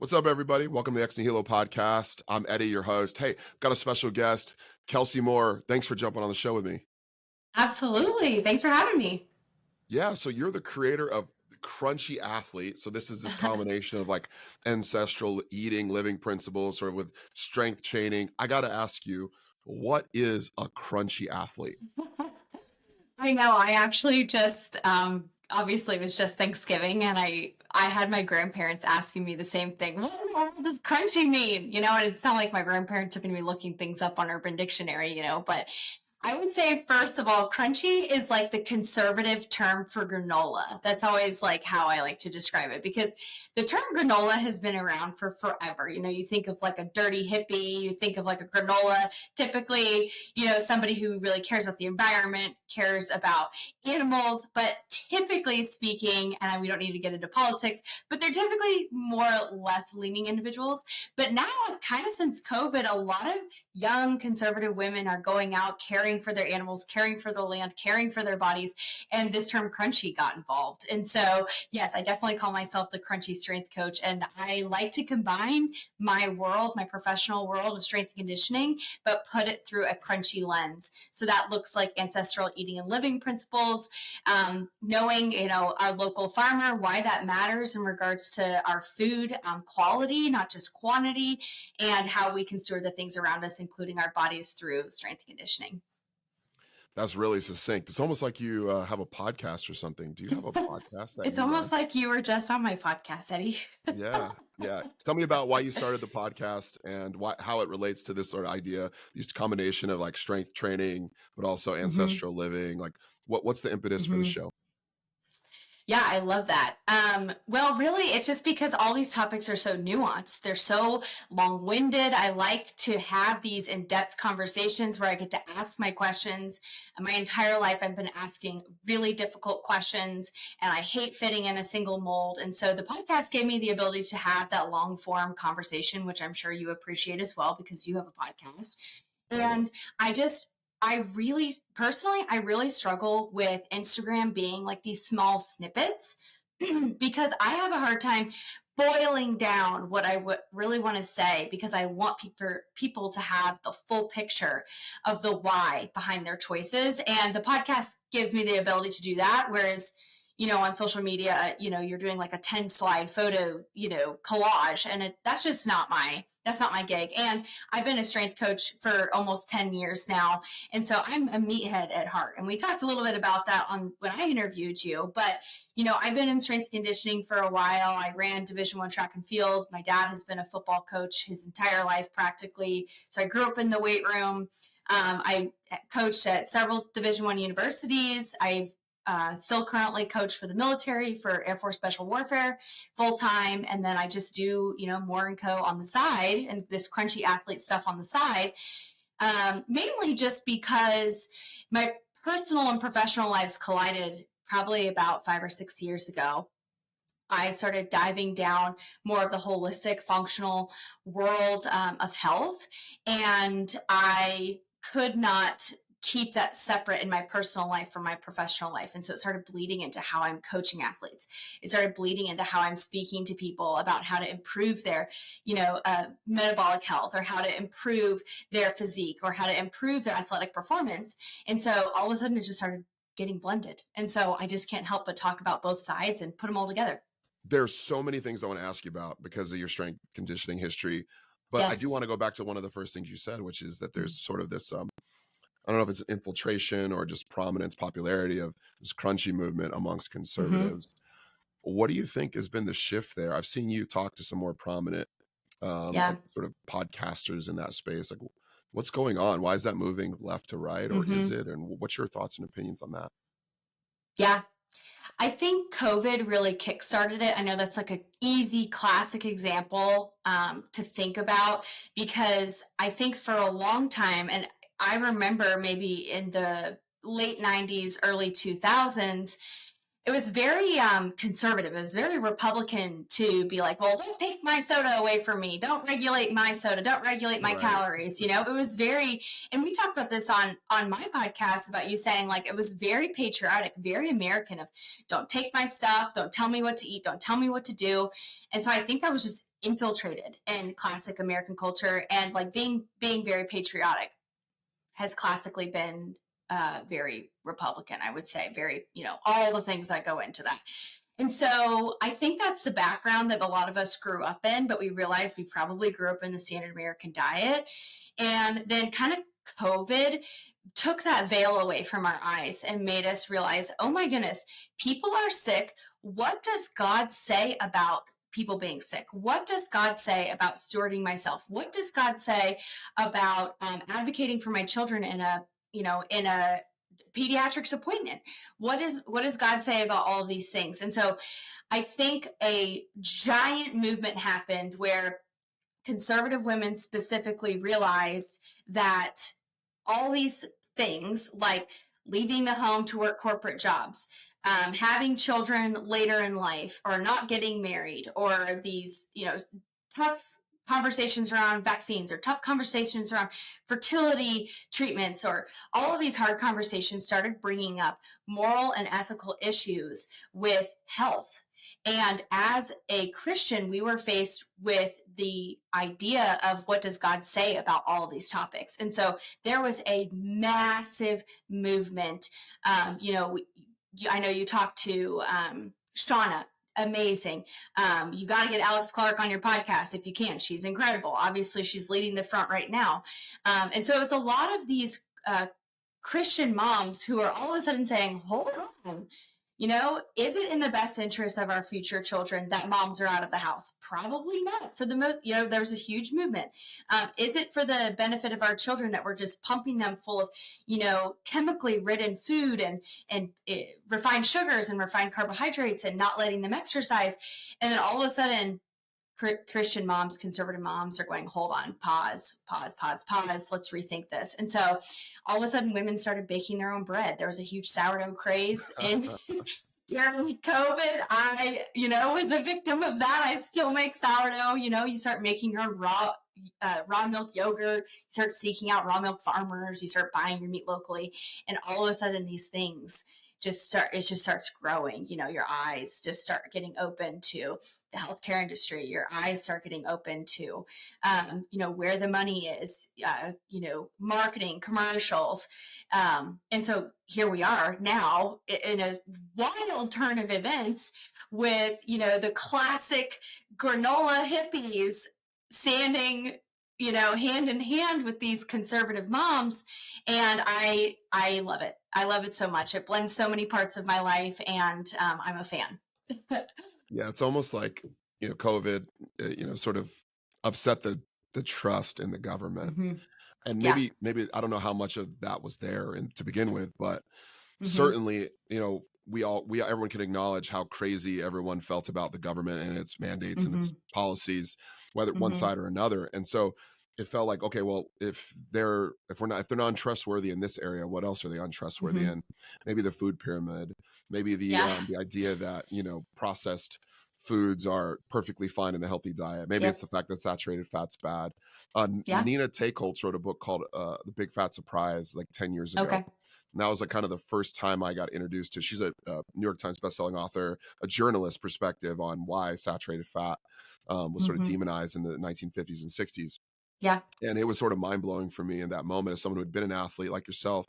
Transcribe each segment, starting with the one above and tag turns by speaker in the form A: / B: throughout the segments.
A: What's up, everybody? Welcome to the Ex Nihilo podcast. I'm Eddie, your host. Hey, got a special guest, Kelsee Moore. Thanks for jumping on the show with me.
B: Absolutely. Thanks for having me.
A: Yeah, so you're the creator of the Crunchy Athlete. So this is this combination of like ancestral eating, living principles, sort of with strength training. I got to ask you, what is a crunchy athlete?
B: I know. I actually just obviously it was just Thanksgiving and I had my grandparents asking me the same thing. What does crunchy mean? And it's not like my grandparents are going to be looking things up on Urban Dictionary, but I would say first of all, crunchy is like the conservative term for granola. That's always like how I like to describe it because the term granola has been around for forever. You think of like a dirty hippie, you think of like a granola, typically, somebody who really cares about the environment, cares about animals, but typically speaking, and we don't need to get into politics, but they're typically more left-leaning individuals. But now, kind of since COVID, a lot of young conservative women are going out caring for their animals, caring for the land, caring for their bodies, and this term crunchy got involved. And so, yes, I definitely call myself the crunchy strength coach, and I like to combine my world, my professional world of strength and conditioning, but put it through a crunchy lens. So that looks like ancestral eating and living principles, knowing, our local farmer, why that matters in regards to our food quality, not just quantity, and how we can steward the things around us, including our bodies, through strength and conditioning.
A: That's really succinct. It's almost like you have a podcast or something. Do you have a podcast that
B: It's
A: you run?
B: almost like you were just on my podcast, Eddie.
A: Yeah, yeah. Tell me about why you started the podcast and how it relates to this sort of idea, this combination of like strength training, but also
B: Mhm.
A: ancestral living. Like, what's the impetus for the
B: Mhm.
A: show?
B: Yeah, I love that. Well, really, it's just because all these topics are so nuanced. They're so long winded. I like to have these in depth conversations where I get to ask my questions. My entire life, I've been asking really difficult questions, and I hate fitting in a single mold. And so the podcast gave me the ability to have that long form conversation, which I'm sure you appreciate as well because you have a podcast.
A: Totally.
B: And I just, I really, personally, I really struggle with Instagram being like these small snippets because I have a hard time boiling down what I would really want to say because I want people to have the full picture of the why behind their choices. And the podcast gives me the ability to do that. Whereas, on social media, you're doing like a 10 slide photo, collage, and that's just that's not my gig. And I've been a strength coach for almost 10 years now. And so I'm a meathead at heart. And we talked a little bit about that on when I interviewed you, but I've been in strength conditioning for a while. I ran Division I track and field. My dad has been a football coach his entire life practically. So I grew up in the weight room. I coached at several Division I universities. I've still currently coach for the military for Air Force Special Warfare full time. And then I just do, More and Co on the side and this crunchy athlete stuff on the side. Mainly just because my personal and professional lives collided probably about 5 or 6 years ago. I started diving down more of the holistic, functional world of health, and I could not keep that separate in my personal life from my professional life. And so it started bleeding into how I'm coaching athletes. It started bleeding into how I'm speaking to people about how to improve their, metabolic health, or how to improve their physique, or how to improve their athletic performance. And so all of a sudden it just started getting blended. And so I just can't help but talk about both sides and put them all together.
A: There's so many things I want to ask you about because of your strength conditioning history. But I do
B: Yes.
A: want to go back to one of the first things you said, which is that there's sort of this I don't know if it's infiltration or just prominence, popularity of this crunchy movement amongst
B: Mm-hmm.
A: conservatives. What do you think has been the shift there? I've seen you talk to some more prominent
B: Yeah.
A: sort of podcasters in that space. Like, what's going on? Why is that moving left to right, or is
B: Mm-hmm.
A: it? And what's your thoughts and opinions on that?
B: Yeah. I think COVID really kickstarted it. I know that's like an easy classic example to think about because I think for a long time, and I remember maybe in the late 90s, early 2000s, it was very conservative. It was very Republican to be like, well, don't take my soda away from me. Don't regulate my soda. Don't regulate my
A: Right.
B: calories. You know, it was very, and we talked about this on my podcast about you saying like it was very patriotic, very American of don't take my stuff, don't tell me what to eat, don't tell me what to do. And so I think that was just infiltrated in classic American culture, and like being very patriotic has classically been very Republican, I would say, very, you know, all the things that go into that. And so I think that's the background that a lot of us grew up in, but we realized we probably grew up in the standard American diet. And then kind of COVID took that veil away from our eyes and made us realize, oh my goodness, people are sick. What does God say about people being sick? What does God say about stewarding myself? What does God say about advocating for my children in a, you know, in a pediatrics appointment? What does God say about all of these things? And so I think a giant movement happened where conservative women specifically realized that all these things like leaving the home to work corporate jobs, having children later in life, or not getting married, or these, you know, tough conversations around vaccines, or tough conversations around fertility treatments, or all of these hard conversations started bringing up moral and ethical issues with health. And as a Christian, we were faced with the idea of what does God say about all of these topics. And so there was a massive movement. You know, I know you talked to Shauna, amazing. You got to get Alex Clark on your podcast if you can. She's incredible. Obviously, she's leading the front right now. And so it was a lot of these Christian moms who are all of a sudden saying, hold on, you know, is it in the best interest of our future children that moms are out of the house? Probably not. For the most, you know, there's a huge movement. Is it for the benefit of our children that we're just pumping them full of, you know, chemically ridden food and refined sugars and refined carbohydrates and not letting them exercise? And then all of a sudden, Christian moms, conservative moms are going, hold on, pause, pause, pause, pause. Let's rethink this. And so all of a sudden women started baking their own bread. There was a huge sourdough craze in during COVID. I, you know, was a victim of that. I still make sourdough. You know, you start making your own raw milk yogurt. You start seeking out raw milk farmers. You start buying your meat locally. And all of a sudden these things it just starts growing. You know, your eyes just start getting open to the healthcare industry. Your eyes start getting open to, you know, where the money is, you know, marketing, commercials. And so here we are now in a wild turn of events with, you know, the classic granola hippies standing, you know, hand in hand with these conservative moms. And I love it. I love it so much. It blends so many parts of my life, and I'm a fan.
A: Yeah, it's almost like, COVID, sort of upset the trust in the government.
B: Mm-hmm.
A: And
B: Yeah.
A: maybe I don't know how much of that was there and to begin with, but
B: Mm-hmm.
A: certainly, we everyone can acknowledge how crazy everyone felt about the government and its mandates and
B: Mm-hmm.
A: its policies, whether one
B: Mm-hmm.
A: side or another. And so it felt like, okay, well, if they're not untrustworthy in this area, what else are they untrustworthy
B: Mm-hmm.
A: in? Maybe the food pyramid, maybe
B: Yeah.
A: the idea that processed foods are perfectly fine in a healthy diet. Maybe it's
B: Yep.
A: the fact that saturated fat's bad.
B: Yeah.
A: Nina Takeholtz wrote a book called The Big Fat Surprise like 10 years ago.
B: Okay.
A: And that was like kind of the first time I got introduced to. She's a New York Times bestselling author, a journalist perspective on why saturated fat was sort of
B: Mm-hmm.
A: demonized in the 1950s and 60s.
B: Yeah.
A: And it was sort of mind blowing for me in that moment as someone who had been an athlete like yourself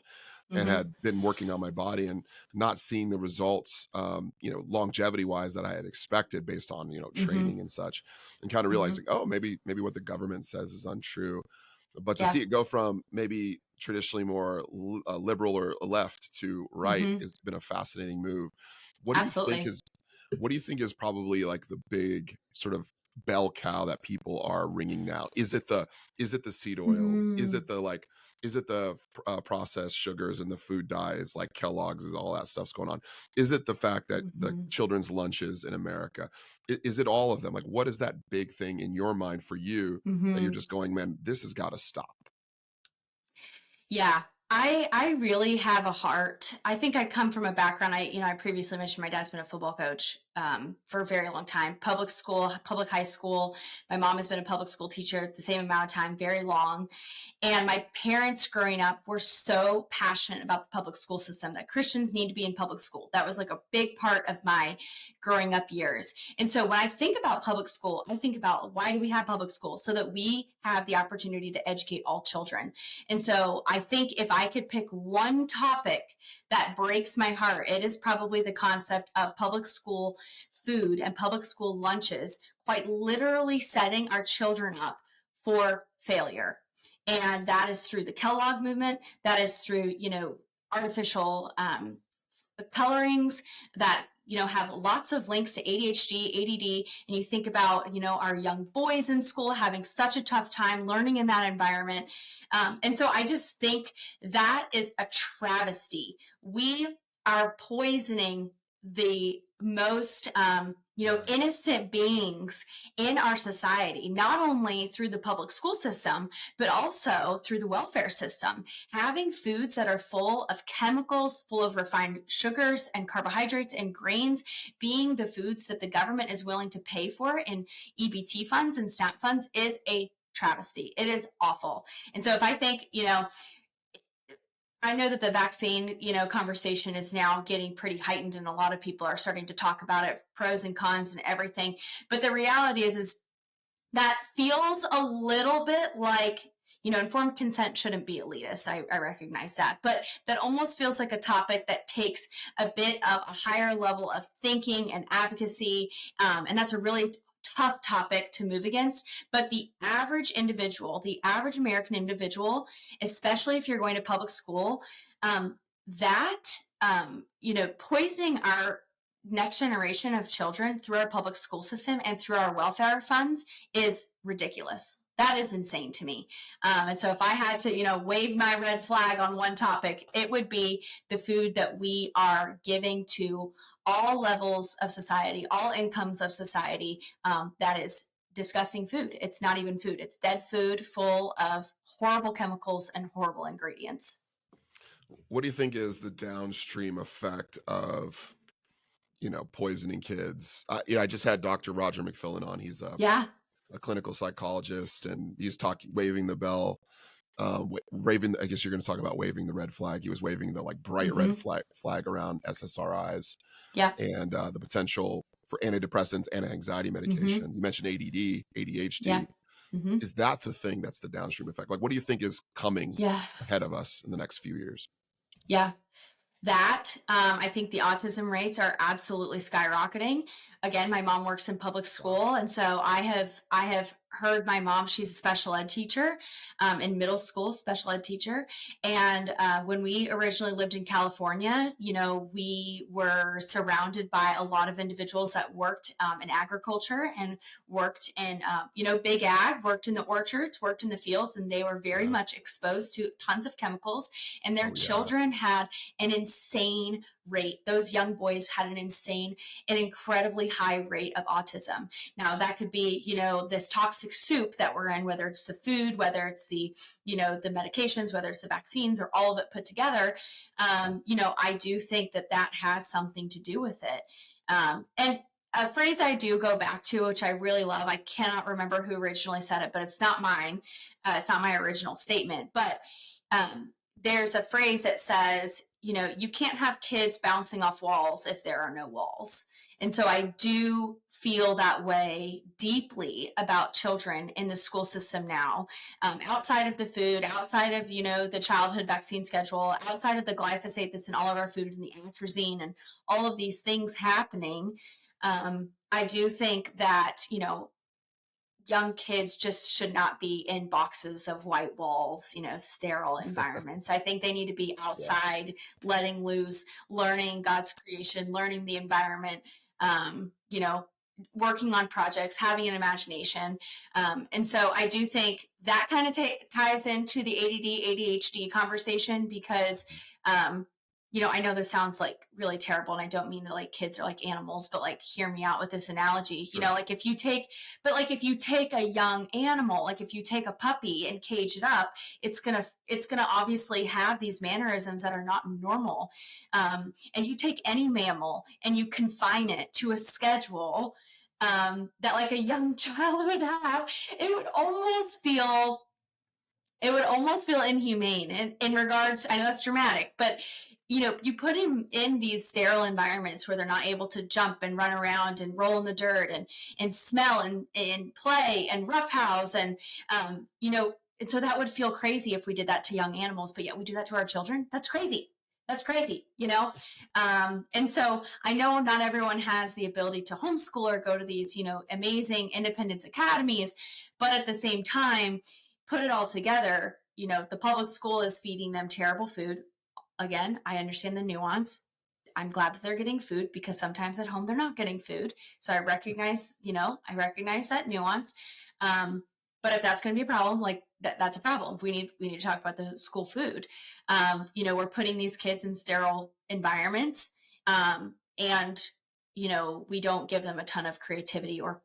A: and
B: Mm-hmm.
A: had been working on my body and not seeing the results, longevity wise that I had expected based on,
B: Mm-hmm.
A: training and such, and kind of
B: Mm-hmm.
A: realizing, oh, maybe what the government says is untrue. But to
B: Yeah.
A: see it go from maybe traditionally more liberal or left to right
B: Mm-hmm.
A: has been a fascinating move. What do you think
B: Absolutely.
A: is probably like the big sort of bell cow that people are ringing now? Is it the seed oils?
B: Mm-hmm.
A: Is it the processed sugars and the food dyes like Kellogg's, is all that stuff's going on? Is it the fact that the
B: Mm-hmm.
A: children's lunches in America? Is it all of them? Like, what is that big thing in your mind for you that you're
B: Mm-hmm.
A: just going, man, this has got to stop?
B: Yeah. I really have a heart. I think I come from a background. I previously mentioned my dad's been a football coach for a very long time. Public school, public high school. My mom has been a public school teacher the same amount of time, very long. And my parents growing up were so passionate about the public school system that Christians need to be in public school. That was like a big part of my growing up years. And so when I think about public school, I think about, why do we have public school? So that we have the opportunity to educate all children. And so I think if I could pick one topic that breaks my heart, it is probably the concept of public school food and public school lunches, quite literally setting our children up for failure. And that is through the Kellogg movement. That is through, artificial colorings that have lots of links to ADHD, ADD, and you think about, our young boys in school having such a tough time learning in that environment. And so I just think that is a travesty. We are poisoning the most, innocent beings in our society, not only through the public school system, but also through the welfare system. Having foods that are full of chemicals, full of refined sugars and carbohydrates and grains, being the foods that the government is willing to pay for in EBT funds and SNAP funds, is a travesty. It is awful. And so if I think, I know that the vaccine, conversation is now getting pretty heightened, and a lot of people are starting to talk about it, pros and cons and everything. But the reality is that feels a little bit like, informed consent shouldn't be elitist. I recognize that, but that almost feels like a topic that takes a bit of a higher level of thinking and advocacy. And that's a really tough topic to move against. But the average individual, the average American individual, especially if you're going to public school, poisoning our next generation of children through our public school system and through our welfare funds is ridiculous. That is insane to me. And so if I had to, wave my red flag on one topic, it would be the food that we are giving to all levels of society, all incomes of society. That is disgusting food. It's not even food. It's dead food full of horrible chemicals and horrible ingredients.
A: What do you think is the downstream effect of, poisoning kids? I just had Dr. Roger McFillin on. He's
B: Yeah.
A: a clinical psychologist, and he's talking, waving the bell, raving. I guess you're going to talk about waving the red flag. He was waving the bright red flag around SSRIs,
B: Yeah.
A: and the potential for antidepressants and anxiety medication. You mentioned ADD, ADHD.
B: Yeah.
A: Is that the thing that's the downstream effect? Like, what do you think is coming
B: Yeah.
A: ahead of us in the next few years?
B: Yeah. I think the autism rates are absolutely skyrocketing. Again, my mom works in public school, and so I have heard my mom. She's a special ed teacher in middle school, special ed teacher. And when we originally lived in California, we were surrounded by a lot of individuals that worked in agriculture and worked in big ag, worked in the orchards, worked in the fields, and they were very much exposed to tons of chemicals. And their children had an insane rate. Those young boys had an incredibly high rate of autism. Now that could be, this toxic soup that we're in, whether it's the food, whether it's the medications, whether it's the vaccines, or all of it put together. I do think that has something to do with it. And a phrase I do go back to, which I really love, I cannot remember who originally said it, but it's not mine. It's not my original statement, but there's a phrase that says, you can't have kids bouncing off walls if there are no walls. And so I do feel that way deeply about children in the school system now, outside of the food, outside of, the childhood vaccine schedule, outside of the glyphosate that's in all of our food and the atrazine and all of these things happening. I do think that, young kids just should not be in boxes of white walls, sterile environments. I think they need to be outside, letting loose, learning God's creation, learning the environment, working on projects, having an imagination. And so I do think that kind of ties into the ADD, ADHD conversation, because I know this sounds like really terrible, and I don't mean that like kids are like animals, but like hear me out with this analogy.
A: Sure.
B: Like if you take a young animal, like if you take a puppy and cage it up, it's gonna obviously have these mannerisms that are not normal. And you take any mammal and you confine it to a schedule that like a young child would have, it would almost feel inhumane in regards. I know that's dramatic, but you put him in these sterile environments where they're not able to jump and run around and roll in the dirt and smell and play and roughhouse and so that would feel crazy if we did that to young animals, but yet we do that to our children. That's crazy. That's crazy. And so I know not everyone has the ability to homeschool or go to these, amazing independence academies, but at the same time, put it all together, the public school is feeding them terrible food. Again, I understand the nuance. I'm glad that they're getting food because sometimes at home they're not getting food. So I recognize that nuance. But if that's going to be a problem, like that's a problem. We need to talk about the school food. We're putting these kids in sterile environments, and we don't give them a ton of creativity or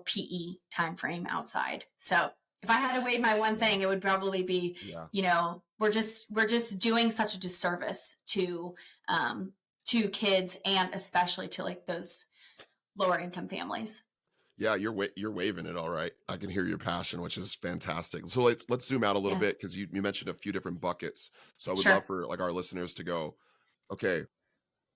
B: PE time frame outside. So if I had to wave my one thing, it would probably be, we're just doing such a disservice to kids, and especially to like those lower income families.
A: Yeah, you're waving it all right. I can hear your passion, which is fantastic. So let's zoom out a little
B: Yeah.
A: bit, because you mentioned a few different buckets. So I would
B: Sure.
A: love for like our listeners to go, okay,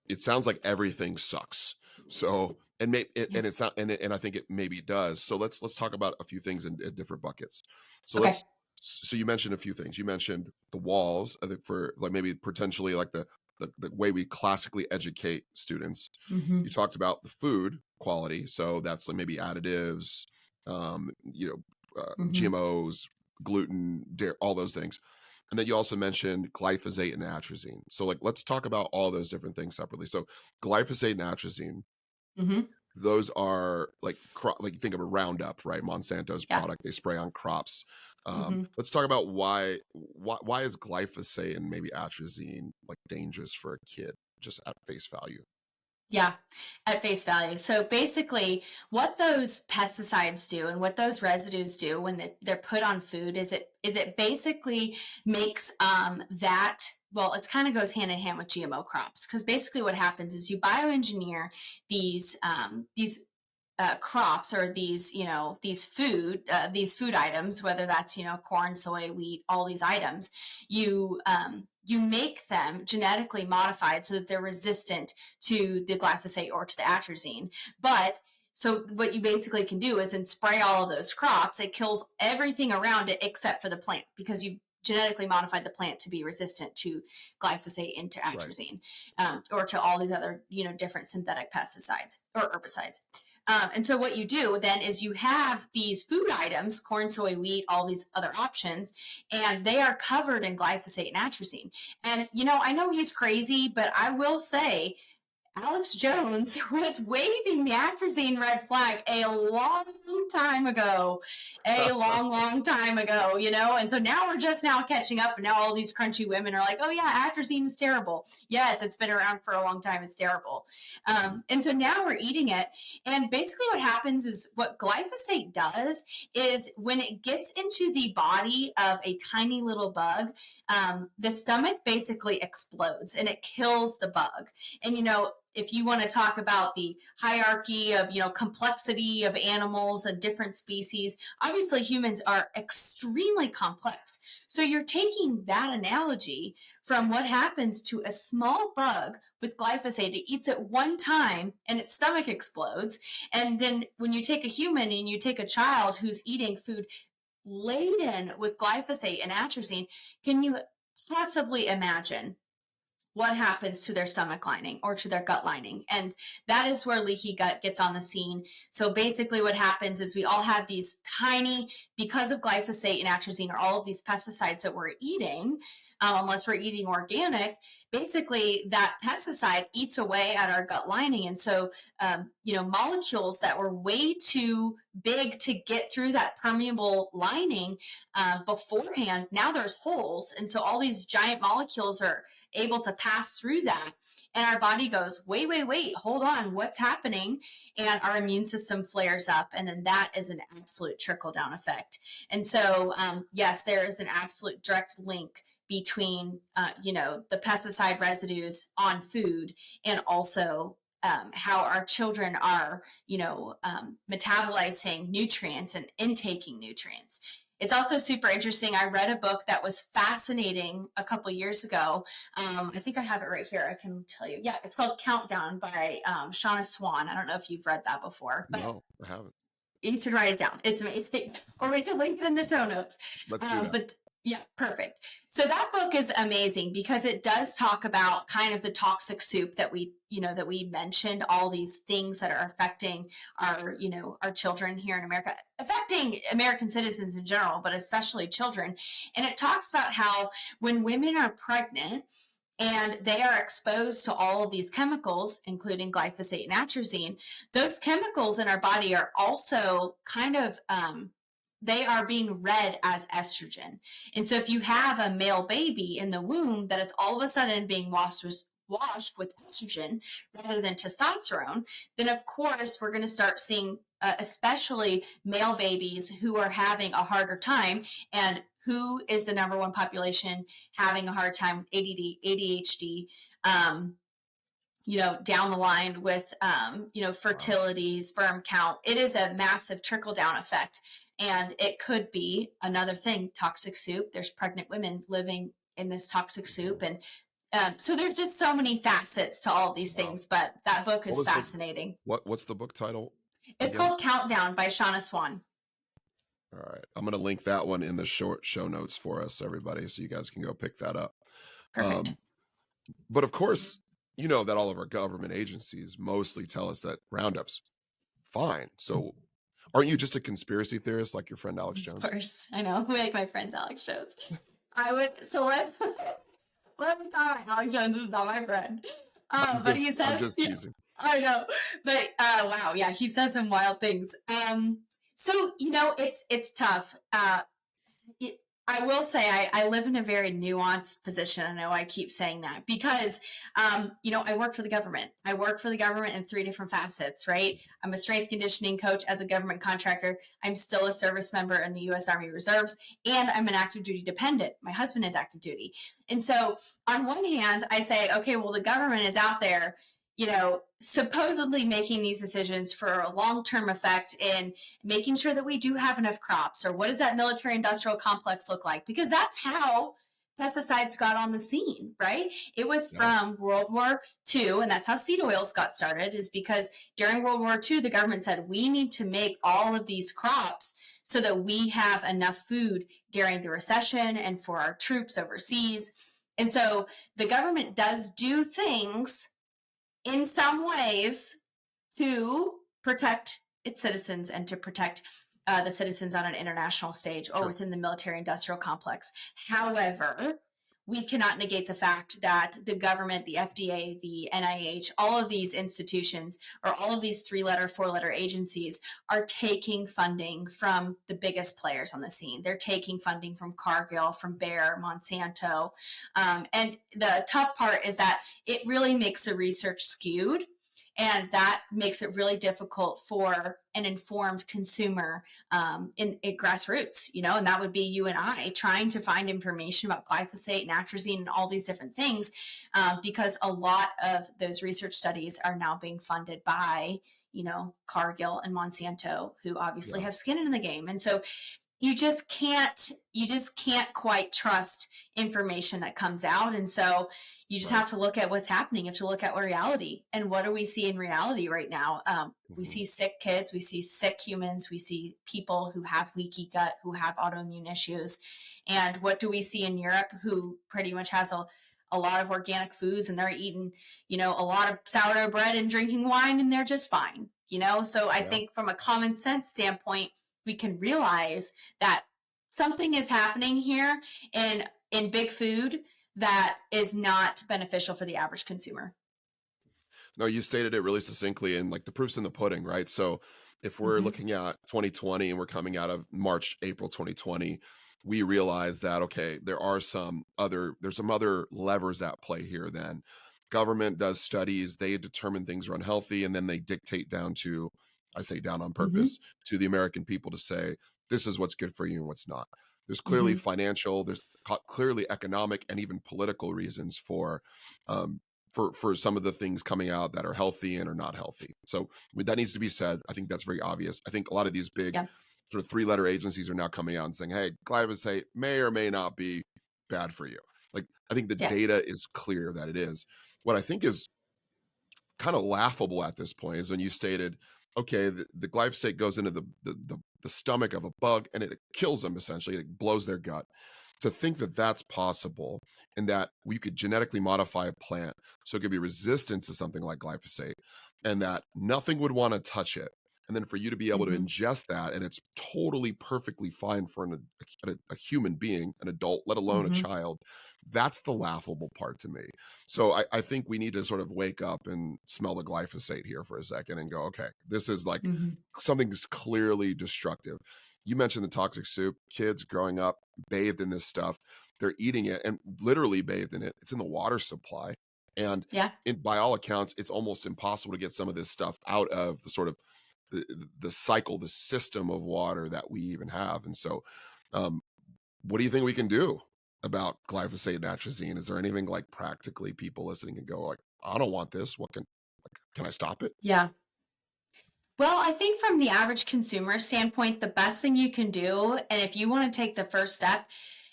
A: it sounds like everything sucks. So and it's not, and I think it maybe does. So let's talk about a few things in different buckets. So
B: Okay.
A: so you mentioned a few things. You mentioned the walls, I think, for like maybe potentially like the way we classically educate students.
B: Mm-hmm.
A: You talked about the food quality, so that's like maybe additives, GMOs, gluten, dairy, all those things. And then you also mentioned glyphosate and atrazine. So like let's talk about all those different things separately. So glyphosate and atrazine,
B: Mm-hmm.
A: those are like like you think of a Roundup, right? Monsanto's
B: Yeah.
A: product they spray on crops.
B: Mm-hmm.
A: Let's talk about why is glyphosate and maybe atrazine like dangerous for a kid, just at face value?
B: Yeah, at face value. So basically, what those pesticides do and what those residues do when they're put on food is it basically makes that, well, it kind of goes hand in hand with GMO crops, because basically what happens is you bioengineer these crops, or these food items, whether that's corn, soy, wheat, all these items. You make them genetically modified so that they're resistant to the glyphosate or to the atrazine. But so what you basically can do is then spray all of those crops. It kills everything around it except for the plant, because you genetically modified the plant to be resistant to glyphosate and to atrazine, or to all these other different synthetic pesticides or herbicides. And so what you do then is you have these food items, corn, soy, wheat, all these other options, and they are covered in glyphosate and atrazine. And, I know he's crazy, but I will say Alex Jones was waving the atrazine red flag a long time ago, long time ago, and so now we're just now catching up, and now all these crunchy women are like, oh yeah, atrazine is terrible. Yes, it's been around for a long time. It's terrible. And so now we're eating it. And basically what happens is, what glyphosate does is when it gets into the body of a tiny little bug, the stomach basically explodes and it kills the bug. And, if you want to talk about the hierarchy of, complexity of animals and different species, obviously humans are extremely complex. So you're taking that analogy from what happens to a small bug with glyphosate. It eats it one time and its stomach explodes. And then when you take a human and you take a child who's eating food laden with glyphosate and atrazine, can you possibly imagine what happens to their stomach lining or to their gut lining? And that is where leaky gut gets on the scene. So basically what happens is we all have these tiny, because of glyphosate and atrazine, or all of these pesticides that we're eating, unless we're eating organic, basically that pesticide eats away at our gut lining. And so, molecules that were way too big to get through that permeable lining beforehand, now there's holes. And so all these giant molecules are able to pass through that. And our body goes, wait, hold on, what's happening? And our immune system flares up. And then that is an absolute trickle down effect. And so, yes, there is an absolute direct link between, the pesticide residues on food and also how our children are, metabolizing nutrients and intaking nutrients. It's also super interesting. I read a book that was fascinating a couple years ago. I think I have it right here. I can tell you. Yeah, it's called Countdown by Shauna Swan. I don't know if you've read that before. But
A: No, I haven't.
B: you should write it down. It's amazing. Or we should link it in the show notes.
A: Let's do that.
B: But yeah, perfect. So that book is amazing because it does talk about kind of the toxic soup that we mentioned, all these things that are affecting our children here in America, affecting American citizens in general, but especially children. And it talks about how when women are pregnant and they are exposed to all of these chemicals, including glyphosate and atrazine, those chemicals in our body are also kind of they are being read as estrogen. And so if you have a male baby in the womb that is all of a sudden being washed with estrogen rather than testosterone, then of course we're going to start seeing especially male babies who are having a harder time. And who is the number one population having a hard time with ADHD, down the line with, fertility, sperm count? It is a massive trickle down effect. And it could be another thing, toxic soup. There's pregnant women living in this toxic soup. And so there's just so many facets to all these things, but that book is fascinating.
A: What's the book title?
B: It's called Countdown by Shauna Swan.
A: All right. I'm going to link that one in the show notes for us, everybody, so you guys can go pick that up.
B: Perfect.
A: But of course, you know that all of our government agencies mostly tell us that Roundup's fine. So aren't you just a conspiracy theorist like your friend Alex Jones?
B: Of course. I know. We like my friends Alex Jones. Let me comment. Alex Jones is not my friend. But he says,
A: I'm just teasing.
B: I know. But wow, yeah, he says some wild things. So it's tough. I will say I live in a very nuanced position. I know I keep saying that because, I work for the government. I work for the government in 3 different facets, right? I'm a strength conditioning coach as a government contractor. I'm still a service member in the U.S. Army Reserves, and I'm an active duty dependent. My husband is active duty. And so on one hand, I say, okay, well, the government is out there, supposedly making these decisions for a long-term effect in making sure that we do have enough crops, or what does that military industrial complex look like? Because that's how pesticides got on the scene, right? It was from World War II, and that's how seed oils got started, is because during World War II, the government said, we need to make all of these crops so that we have enough food during the recession and for our troops overseas. And so the government does do things in some ways to protect its citizens and to protect the citizens on an international stage or within the military industrial complex. However, we cannot negate the fact that the government, the FDA, the NIH, all of these institutions, or all of these 3-letter, 4-letter agencies are taking funding from the biggest players on the scene. They're taking funding from Cargill, from Bayer, Monsanto. And the tough part is that it really makes the research skewed. And that makes it really difficult for an informed consumer in grassroots, and that would be you and I trying to find information about glyphosate and atrazine and all these different things, because a lot of those research studies are now being funded by, Cargill and Monsanto, who obviously have skin in the game. And so you just can't quite trust information that comes out. And so you just have to look at what's happening. You have to look at reality. And what do we see in reality right now? We see sick kids, we see sick humans, we see people who have leaky gut, who have autoimmune issues. And what do we see in Europe, who pretty much has a lot of organic foods, and they're eating, a lot of sourdough bread and drinking wine, and they're just fine, So I think from a common sense standpoint, we can realize that something is happening here in big food that is not beneficial for the average consumer.
A: No, you stated it really succinctly, and like the proof's in the pudding, right? So if we're
B: Hmm.
A: looking at 2020 and we're coming out of March, April 2020, we realize that okay, there's some other levers at play here then. Government does studies, they determine things are unhealthy, and then they dictate down to, I say down on
B: Hmm.
A: purpose, to the American people to say, this is what's good for you and what's not. There's clearly
B: Hmm.
A: financial, clearly economic and even political reasons um, for some of the things coming out that are healthy and are not healthy. So that needs to be said. I think that's very obvious. I think a lot of these big
B: Yeah.
A: sort of three-letter agencies are now coming out and saying, "Hey, glyphosate may or may not be bad for you." Like I think the
B: Yeah.
A: data is clear that it is. What I think is kind of laughable at this point is when you stated, okay, the glyphosate goes into the stomach of a bug and it kills them essentially. It blows their gut. To think that that's possible and that we could genetically modify a plant so it could be resistant to something like glyphosate and that nothing would want to touch it. And then for you to be able to
B: Hmm.
A: ingest that and it's totally perfectly fine for a human being, an adult, let alone a
B: Hmm.
A: child, that's the laughable part to me. So I think we need to sort of wake up and smell the glyphosate here for a second and go, okay, this is like
B: Hmm.
A: something's clearly destructive. You mentioned the toxic soup. Kids growing up bathed in this stuff, they're eating it and literally bathed in it. It's in the water supply. And
B: Yeah.
A: by all accounts, it's almost impossible to get some of this stuff out of the sort of the cycle, the system of water that we even have. And so um, what do you think we can do about glyphosate and atrazine? Is there anything like practically people listening can go like, I don't want this. Can I stop it?
B: Yeah. Well, I think from the average consumer standpoint, the best thing you can do, and if you want to take the first step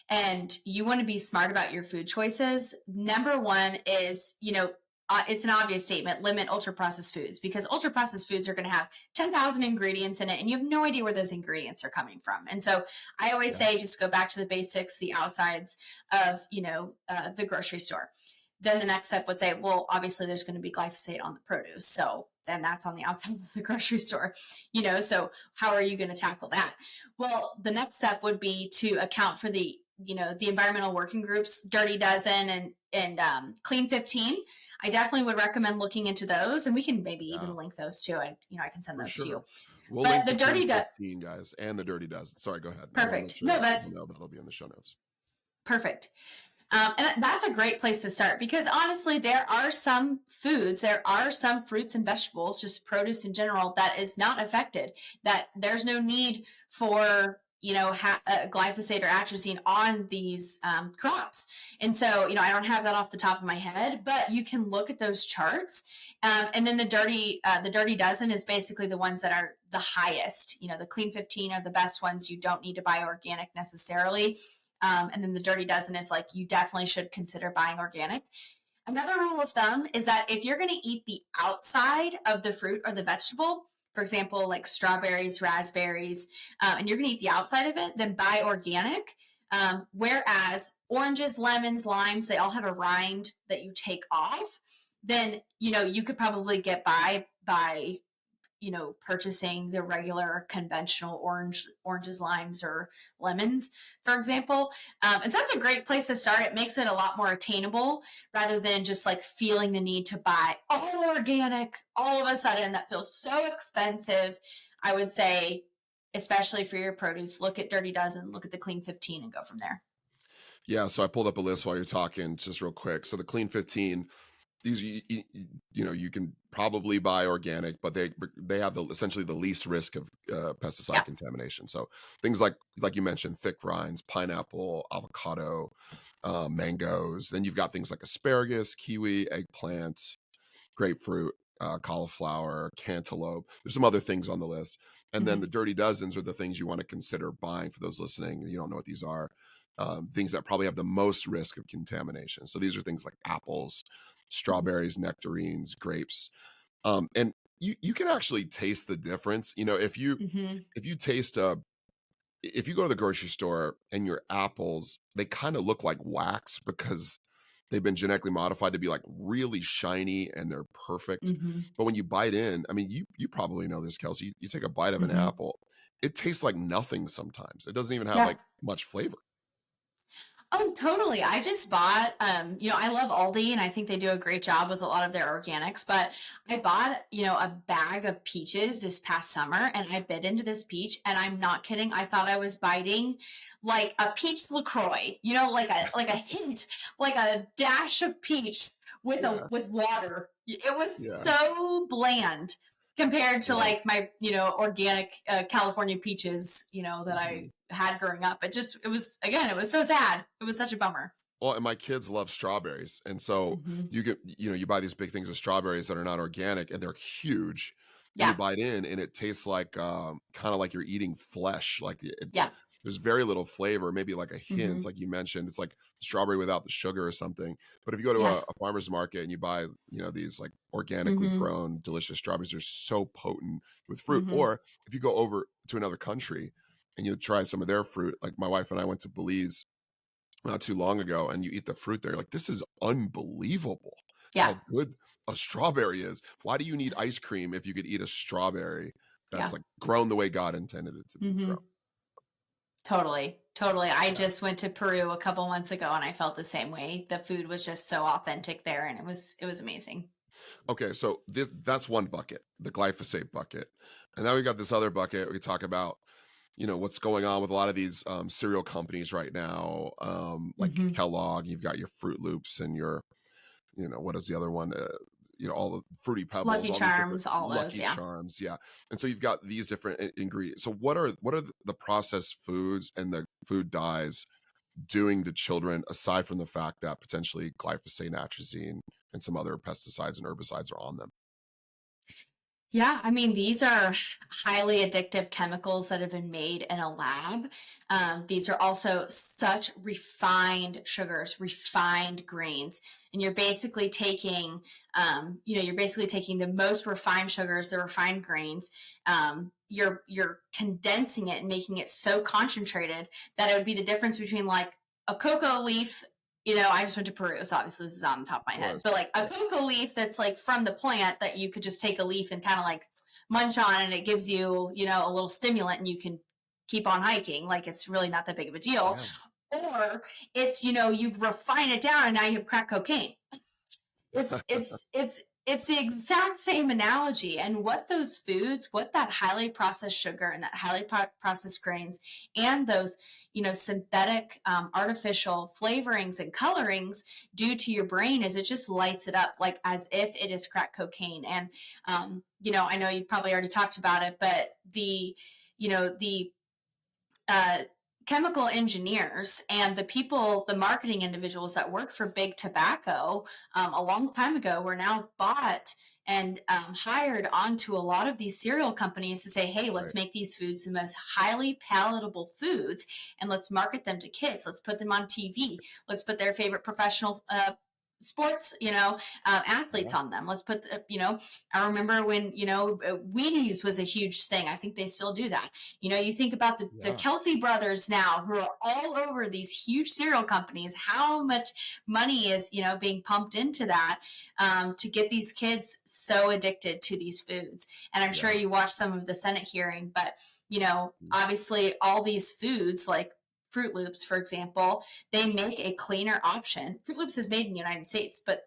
B: and you want to be smart about your food choices, number one is, it's an obvious statement, limit ultra processed foods because ultra processed foods are going to have 10,000 ingredients in it and you have no idea where those ingredients are coming from. And so I always
A: Yeah,
B: say just go back to the basics, the outsides of, the grocery store. Then the next step would say, well, obviously there's going to be glyphosate on the produce. So then that's on the outside of the grocery store, so how are you going to tackle that? Well, the next step would be to account for the environmental working groups, Dirty Dozen and Clean 15. I definitely would recommend looking into those, and we can maybe
A: yeah,
B: even link those too. I can send
A: for
B: those to
A: sure.
B: you.
A: We'll
B: But
A: link
B: the
A: the Clean
B: Dirty Do
A: 15 guys and the Dirty Dozen. Sorry, go ahead. I want to make
B: Perfect.
A: sure
B: No,
A: that people
B: that's
A: know that'll be in the show notes.
B: perfect. And that's a great place to start because honestly, there are some foods, there are some fruits and vegetables, just produce in general, that is not affected. That there's no need for glyphosate or atrazine on these crops. And so, I don't have that off the top of my head, but you can look at those charts. And then the dirty dozen is basically the ones that are the highest. The clean 15 are the best ones. You don't need to buy organic necessarily. And then the dirty dozen is like, you definitely should consider buying organic. Another rule of thumb is that if you're going to eat the outside of the fruit or the vegetable, for example, like strawberries, raspberries, and you're going to eat the outside of it, then buy organic. Whereas oranges, lemons, limes, they all have a rind that you take off. Then, you could probably get by purchasing the regular conventional oranges, limes, or lemons, for example. And so that's a great place to start. It makes it a lot more attainable rather than just like feeling the need to buy all organic all of a sudden. That feels so expensive. I would say, especially for your produce, look at Dirty Dozen, look at the Clean 15 and go from there.
A: Yeah, so I pulled up a list while you're talking, just real quick. So the Clean 15, these you can probably buy organic, but they have essentially the least risk of pesticide
B: Yeah.
A: contamination. So things like you mentioned, thick rinds, pineapple, avocado, mangoes. Then you've got things like asparagus, kiwi, eggplant, grapefruit, cauliflower, cantaloupe. There's some other things on the list. And then
B: Mm-hmm.
A: the dirty dozens are the things you want to consider buying for those listening. You don't know what these are. Things that probably have the most risk of contamination. So these are things like apples, strawberries, nectarines, grapes. And you can actually taste the difference.
B: Mm-hmm.
A: If you taste if you go to the grocery store and your apples, they kind of look like wax because they've been genetically modified to be like really shiny and they're perfect.
B: Mm-hmm.
A: But when you bite in, I mean, you probably know this, Kelsey. You take a bite of an
B: Mm-hmm.
A: apple, it tastes like nothing sometimes. It doesn't even have
B: Yeah.
A: like much flavor.
B: Oh, totally. I just bought, I love Aldi and I think they do a great job with a lot of their organics, but I bought, a bag of peaches this past summer and I bit into this peach and I'm not kidding. I thought I was biting like a peach LaCroix, like a hint, like a dash of peach
A: Yeah.
B: with water. It was
A: Yeah.
B: so bland compared to
A: Yeah.
B: like my, organic California peaches, that
A: Mhm.
B: I had growing up. It was so sad. It was such a bummer.
A: Well, and my kids love strawberries, and so
B: Hmm.
A: you buy these big things of strawberries that are not organic, and they're huge, and you
B: Yeah.
A: bite in, and it tastes like, kinda like you're eating flesh, like,
B: Yeah.
A: there's very little flavor, maybe like a hint,
B: Hmm.
A: like you mentioned, it's like strawberry without the sugar or something, but if you go to
B: Yeah.
A: a farmer's market and you buy, these, like, organically
B: Hmm.
A: grown, delicious strawberries, they're so potent with fruit,
B: Hmm.
A: or if you go over to another country and you try some of their fruit, like my wife and I went to Belize not too long ago, and you eat the fruit there, like, this is unbelievable
B: Yeah.
A: how good a strawberry is. Why do you need ice cream if you could eat a strawberry that's,
B: Yeah.
A: like, grown the way God intended it to be grown?
B: Hmm. Totally. Totally. I
A: Yeah.
B: just went to Peru a couple months ago and I felt the same way. The food was just so authentic there and it was amazing.
A: Okay, so that's one bucket, the glyphosate bucket, and now we got this other bucket. We talk about, what's going on with a lot of these cereal companies right now, like
B: Hmm.
A: Kellogg. You've got your Fruit Loops and your, what is the other one? All the Fruity Pebbles,
B: Lucky
A: all these different
B: Charms, all those.
A: Lucky
B: Yeah.
A: Charms, yeah. And so you've got these different ingredients. So what are the processed foods and the food dyes doing to children, aside from the fact that potentially glyphosate, atrazine, and some other pesticides and herbicides are on them?
B: Yeah, I mean, these are highly addictive chemicals that have been made in a lab. These are also such refined sugars, refined grains, and you're basically taking the most refined sugars, the refined grains. You're condensing it and making it so concentrated that it would be the difference between like a cocoa leaf. I just went to Peru, so obviously this is on the top of my
A: Of
B: head.
A: course.
B: But like a
A: Yeah.
B: cocoa leaf that's like from the plant that you could just take a leaf and kind of like munch on and it gives you, a little stimulant and you can keep on hiking. Like it's really not that big of a deal.
A: Yeah.
B: Or it's, you refine it down and now you have crack cocaine. It's the exact same analogy. And what those foods, what that highly processed sugar and that highly processed grains and those synthetic artificial flavorings and colorings do to your brain is it just lights it up like as if it is crack cocaine. And I know you've probably already talked about it, but the uh, chemical engineers and the people, the marketing individuals that work for big tobacco a long time ago were now bought and hired onto a lot of these cereal companies to say, hey, let's
A: Right.
B: make these foods the most highly palatable foods and let's market them to kids. Let's put them on TV. Let's put their favorite professional sports, athletes
A: Yeah.
B: on them. Let's put, I remember when, Wheaties was a huge thing. I think they still do that. You think about the
A: Yeah.
B: Kelsey brothers now who are all over these huge cereal companies, how much money is, being pumped into that to get these kids so addicted to these foods. And I'm sure
A: Yeah.
B: you watched some of the Senate hearing, but,
A: Mm.
B: obviously all these foods like Fruit Loops, for example, they make a cleaner option. Fruit Loops is made in the United States, but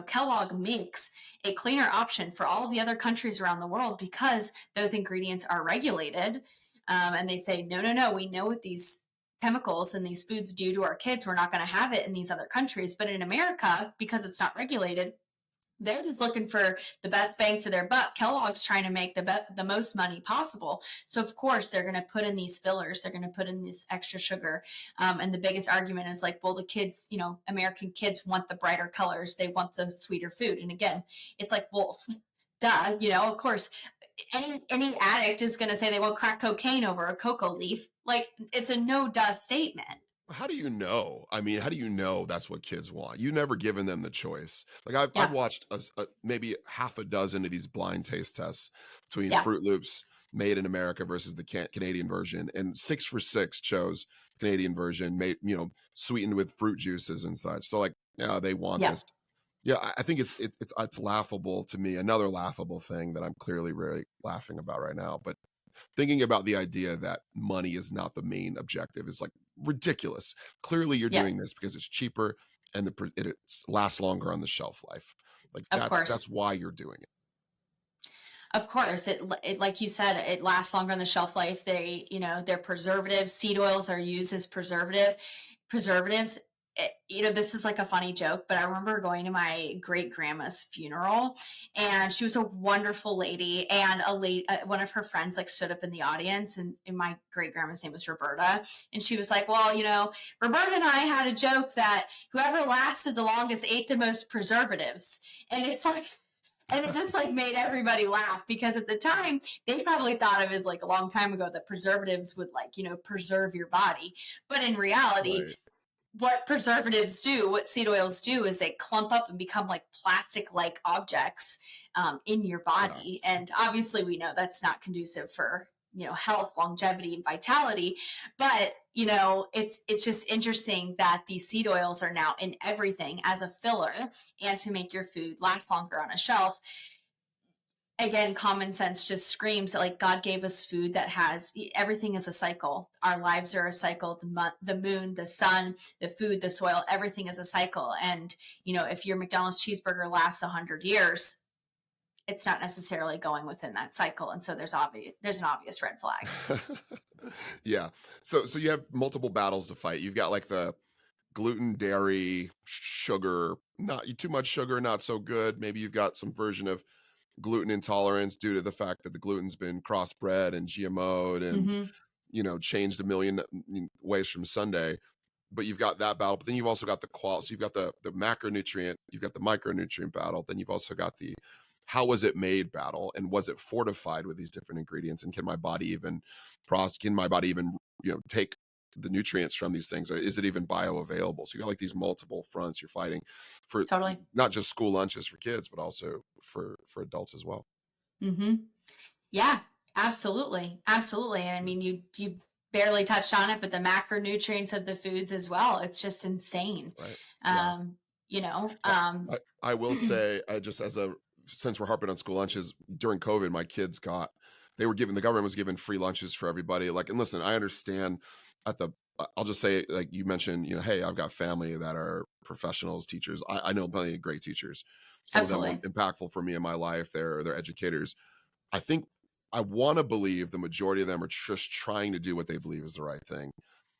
B: Kellogg makes a cleaner option for all the other countries around the world because those ingredients are regulated. And they say, no, no, no, we know what these chemicals and these foods do to our kids. We're not going to have it in these other countries. But in America, because it's not regulated, they're just looking for the best bang for their buck. Kellogg's trying to make the most money possible. So of course they're going to put in these fillers. They're going to put in this extra sugar. And the biggest argument is like, well, the kids, American kids want the brighter colors. They want the sweeter food. And again, it's like, well, duh, of course, any addict is going to say they want crack cocaine over a cocoa leaf. Like it's a no duh statement.
A: How do you know? I mean, how do you know that's what kids want? You never given them the choice. Like I've
B: Yeah.
A: watched maybe half a dozen of these blind taste tests between
B: Yeah.
A: Fruit Loops made in America versus the Canadian version, and 6 for 6 chose Canadian version, made sweetened with fruit juices and such. So like, yeah, they want
B: Yeah.
A: this. Yeah, I think it's laughable to me. Another laughable thing that I'm clearly really laughing about right now, but thinking about the idea that money is not the main objective is like ridiculous. Clearly, you're
B: Yeah,
A: doing this because it's cheaper and it lasts longer on the shelf life. Like
B: of
A: that's
B: course.
A: why you're doing it.
B: Of course, it like you said, it lasts longer on the shelf life. They, they're preservatives. Seed oils are used as preservatives. This is like a funny joke, but I remember going to my great grandma's funeral, and she was a wonderful lady. And one of her friends like stood up in the audience, and my great grandma's name was Roberta, and she was like, "Well, Roberta and I had a joke that whoever lasted the longest ate the most preservatives," and it's like. And it just like made everybody laugh because at the time they probably thought of it as like a long time ago that preservatives would like, preserve your body. But in reality,
A: Right.
B: what preservatives do, what seed oils do, is they clump up and become like plastic like objects in your
A: Yeah.
B: body. And obviously, we know that's not conducive for health, longevity, and vitality. But it's just interesting that these seed oils are now in everything as a filler and to make your food last longer on a shelf. Again, common sense just screams that like God gave us food that has everything is a cycle. Our lives are a cycle. The moon, the sun, the food, the soil, everything is a cycle. And if your McDonald's cheeseburger lasts 100 years, it's not necessarily going within that cycle. And so there's an obvious red flag.
A: Yeah. So you have multiple battles to fight. You've got like the gluten, dairy, sugar, not too much sugar, not so good. Maybe you've got some version of gluten intolerance due to the fact that the gluten's been crossbred and GMO'd and
B: Mm-hmm.
A: changed a million ways from Sunday. But you've got that battle. But then you've also got the quality. So you've got the macronutrient, you've got the micronutrient battle. Then you've also got the how was it made battle, and was it fortified with these different ingredients? And can my body even take the nutrients from these things? Or is it even bioavailable? So you got like these multiple fronts you're fighting for,
B: Totally.
A: not just school lunches for kids, but also for adults as well.
B: Mm-hmm. Yeah, absolutely. Absolutely. And I mean, you barely touched on it, but the macronutrients of the foods as well. It's just insane.
A: Right. Yeah.
B: Um, you know,
A: I,
B: um,
A: I will say, I just since we're harping on school lunches, during COVID, my kids the government was giving free lunches for everybody. Like, and listen, I understand I'll just say, like you mentioned, hey, I've got family that are professionals, teachers. I know plenty of great teachers. Some of them were
B: Absolutely.
A: impactful for me in my life. They're educators. I think I want to believe the majority of them are just trying to do what they believe is the right thing.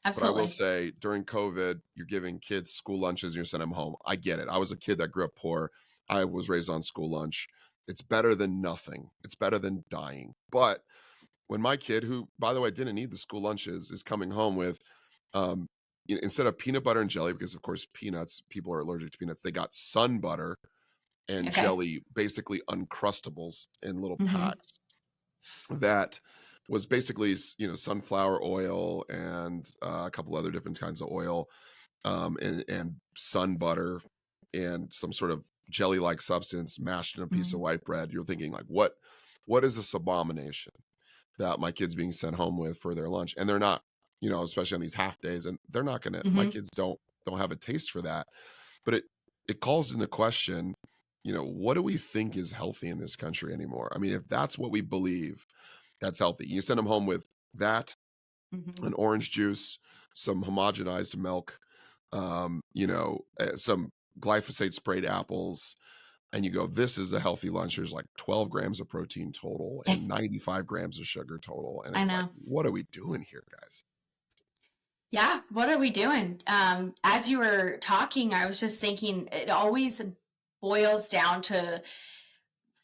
A: But I will
B: Absolutely.
A: say during COVID, you're giving kids school lunches and you're sending them home. I get it. I was a kid that grew up poor. I was raised on school lunch. It's better than nothing. It's better than dying. But when my kid, who by the way didn't need the school lunches, is coming home with um instead of peanut butter and jelly, because of course peanuts, people are allergic to peanuts, they got sun butter and
B: Okay.
A: jelly, basically uncrustables in little
B: Mm-hmm.
A: packs that was basically sunflower oil and a couple other different kinds of oil, and sun butter and some sort of jelly like substance mashed in a piece of
B: Mm-hmm.
A: white bread. You're thinking like, what is this abomination that my kids being sent home with for their lunch? And they're not, especially on these half days, and they're not gonna my
B: Mm-hmm.
A: kids don't have a taste for that. But it calls into question, what do we think is healthy in this country anymore? I mean, if that's what we believe that's healthy, you send them home with that,
B: Mm-hmm.
A: an orange juice, some homogenized milk, some glyphosate sprayed apples, and you go, this is a healthy lunch. There's like 12 grams of protein total and 95 grams of sugar total. And
B: I
A: it's like,
B: know.
A: what are we doing here, guys?
B: Yeah. What are we doing? As you were talking, I was just thinking it always boils down to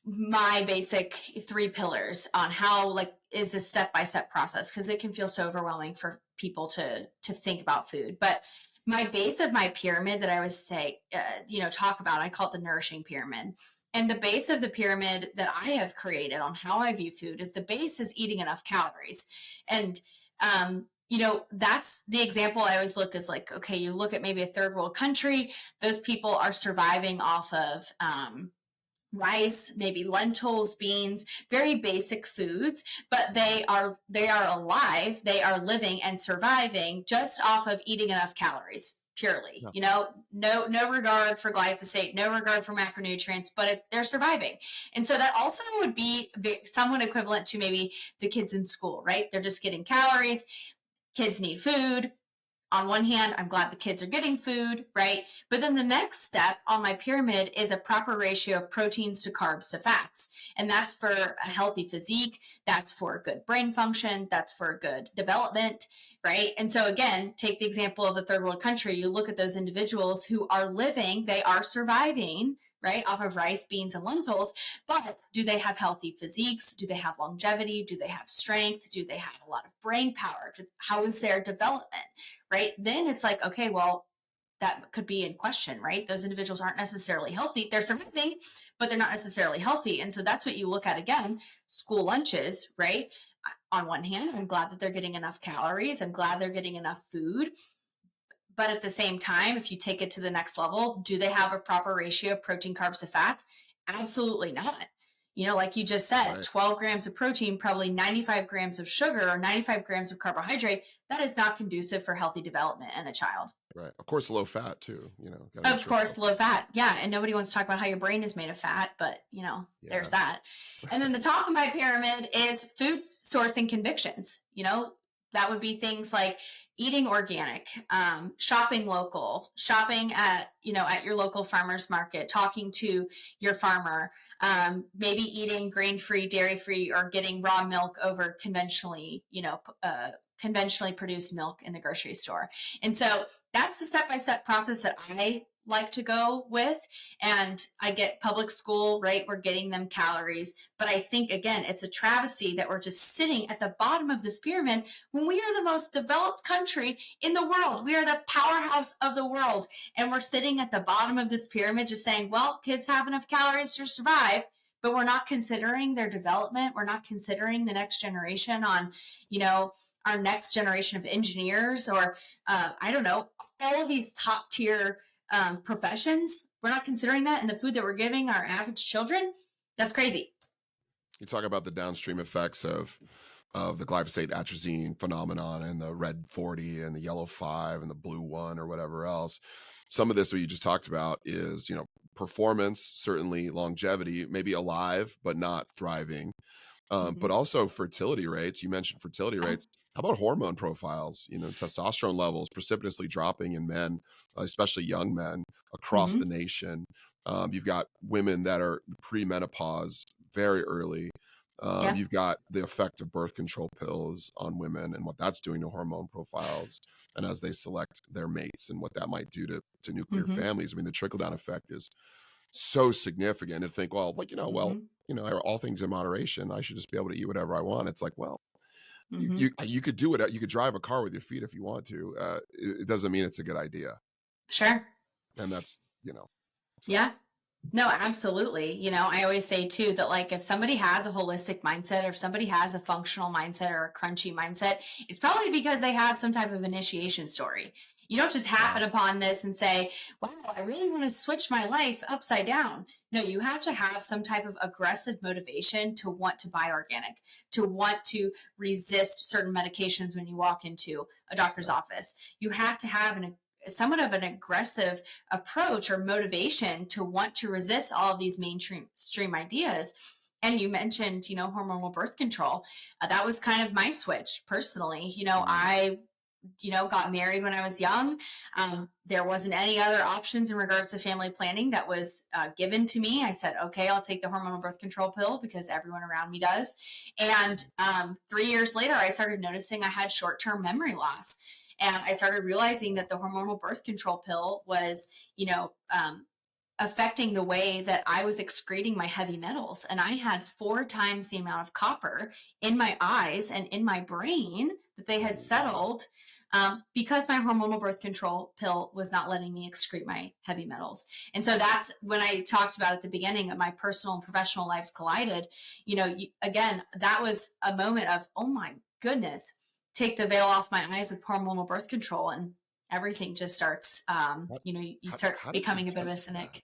B: my basic three pillars on how like is this step-by-step process, because it can feel so overwhelming for people to think about food. But my base of my pyramid that I would say talk about, I call it the nourishing pyramid. And the base of the pyramid that I have created on how I view food is the base is eating enough calories. And that's the example I always look is like, okay, you look at maybe a third world country, those people are surviving off of rice, maybe lentils, beans, very basic foods, but they are alive, they are living and surviving just off of eating enough calories. purely,
A: Yeah.
B: no regard for glyphosate, no regard for macronutrients, but they're surviving. And so that also would be somewhat equivalent to maybe the kids in school, right? They're just getting calories. Kids need food. On one hand, I'm glad the kids are getting food, right? But then the next step on my pyramid is a proper ratio of proteins to carbs to fats. And that's for a healthy physique. That's for good brain function. That's for good development, right? And so again, take the example of the third world country. You look at those individuals who are living, they are surviving, right, off of rice, beans, and lentils. But do they have healthy physiques? Do they have longevity? Do they have strength? Do they have a lot of brain power? How is their development? Right? Then it's like, okay, well, that could be in question, right? Those individuals aren't necessarily healthy. They're surviving, but they're not necessarily healthy. And so that's what you look at again, school lunches, right? On one hand, I'm glad that they're getting enough calories. I'm glad they're getting enough food. But at the same time, if you take it to the next level, do they have a proper ratio of protein, carbs to fats? Absolutely not. Like you just said,
A: Right.
B: 12 grams of protein, probably 95 grams of sugar or 95 grams of carbohydrate. That is not conducive for healthy development in a child.
A: Right. Of course, low fat too. Gotta make
B: Of
A: sure it's
B: course, low fat. Yeah. And nobody wants to talk about how your brain is made of fat, but
A: Yeah.
B: there's that. And then the top of my pyramid is food sourcing convictions. That would be things like eating organic, shopping local, shopping at your local farmer's market, talking to your farmer, maybe eating grain-free, dairy-free, or getting raw milk over conventionally produced milk in the grocery store. And so that's the step-by-step process that I like to go with. And I get public school, right? We're getting them calories. But I think, again, it's a travesty that we're just sitting at the bottom of this pyramid when we are the most developed country in the world. We are the powerhouse of the world. And we're sitting at the bottom of this pyramid just saying, well, kids have enough calories to survive. But we're not considering their development. We're not considering the next generation on, our next generation of engineers or, I don't know, all of these top tier professions. We're not considering that in the food that we're giving our average children. That's crazy.
A: You talk about the downstream effects of the glyphosate atrazine phenomenon and the red 40 and the yellow 5 and the blue 1 or whatever else. Some of this, what you just talked about, is performance, certainly longevity, maybe alive but not thriving. But also fertility rates. You mentioned fertility
B: Yeah.
A: rates. How about hormone profiles? Testosterone levels precipitously dropping in men, especially young men across the nation. You've got women that are pre-menopause very early.
B: Yeah.
A: You've got the effect of birth control pills on women and what that's doing to hormone profiles, and as they select their mates and what that might do to nuclear families. I mean, the trickle down effect is so significant. And think, well, all things in moderation. I should just be able to eat whatever I want. It's like, well, you could do it. You could drive a car with your feet if you want to. It doesn't mean it's a good idea.
B: Sure.
A: And that's, so.
B: Yeah. No, absolutely. I always say too that like if somebody has a holistic mindset or if somebody has a functional mindset or a crunchy mindset, it's probably because they have some type of initiation story. You don't just happen upon this and say, wow, I really want to switch my life upside down. No, you have to have some type of aggressive motivation to want to buy organic, to want to resist certain medications when you walk into a doctor's office. You have to have somewhat of an aggressive approach or motivation to want to resist all of these mainstream ideas. And you mentioned, hormonal birth control. That was kind of my switch personally. I got married when I was young. There wasn't any other options in regards to family planning that was given to me. I said, okay, I'll take the hormonal birth control pill because everyone around me does. And 3 years later, I started noticing I had short-term memory loss. And I started realizing that the hormonal birth control pill was, affecting the way that I was excreting my heavy metals. And I had 4 times the amount of copper in my eyes and in my brain that they had settled because my hormonal birth control pill was not letting me excrete my heavy metals. And so that's when I talked about at the beginning of my personal and professional lives collided. Again, that was a moment of, oh my goodness, take the veil off my eyes with hormonal birth control and everything just starts, you start
A: How did
B: becoming
A: you
B: a bit of a
A: test
B: cynic.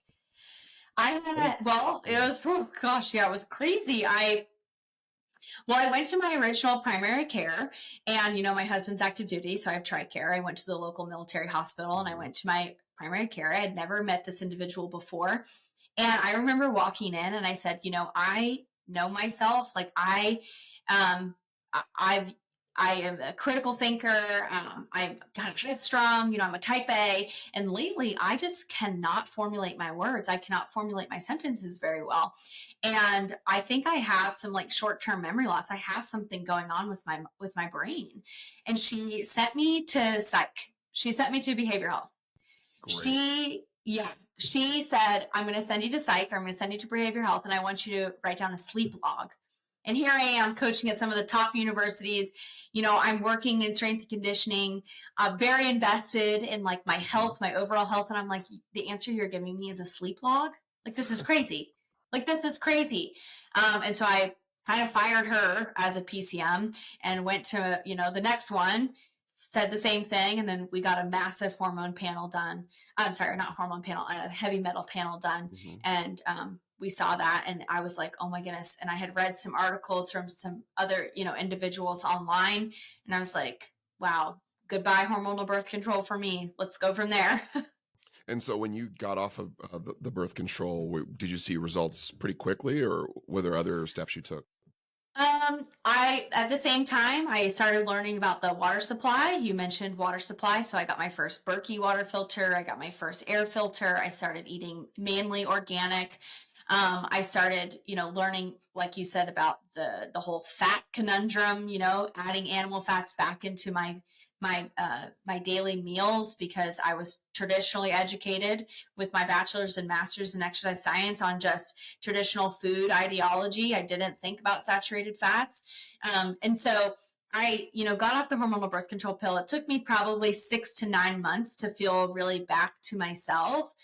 A: that?
B: It was crazy. Well, I went to my original primary care, and my husband's active duty, so I have TRICARE. I went to the local military hospital, and I
A: Mhm.
B: went to my primary care. I had never met this individual before, and I remember walking in, and I said, I know myself. Like um, I've I am a critical thinker. I'm kind of strong. I'm a type A. And lately, I just cannot formulate my words. I cannot formulate my sentences very well. And I think I have some like short-term memory loss. I have something going on with my brain. And she sent me to psych. She sent me to behavioral health.
A: Great.
B: She said, I'm going to send you to psych, or I'm going to send you to behavioral health, and I want you to write down a sleep log. And here I am coaching at some of the top universities. I'm working in strength and conditioning, very invested in like my
A: Mhm.
B: health, my overall health. And I'm like, the answer you're giving me is a sleep log? Like, this is crazy. Like, this is crazy. And so I kind of fired her as a PCM and went to, the next one, said the same thing. And then we got a massive hormone panel done. I'm sorry, not hormone panel, a heavy metal panel done.
A: Mhm.
B: And we saw that, and I was like, oh my goodness. And I had read some articles from some other, individuals online, and I was like, wow, goodbye hormonal birth control for me. Let's go from there.
A: And so when you got off of the birth control, did you see results pretty quickly, or were there other steps you took?
B: I at the same time I started learning about the water supply. You mentioned water supply, so I got my first Berkey water filter. I got my first air filter. I started eating mainly organic. I started, learning, like you said, about the whole fat conundrum. Adding animal fats back into my daily meals, because I was traditionally educated with my bachelor's and master's in exercise science on just traditional food ideology. I didn't think about saturated fats. And so I, got off the hormonal birth control pill. It took me probably 6 to 9 months to feel really back to myself.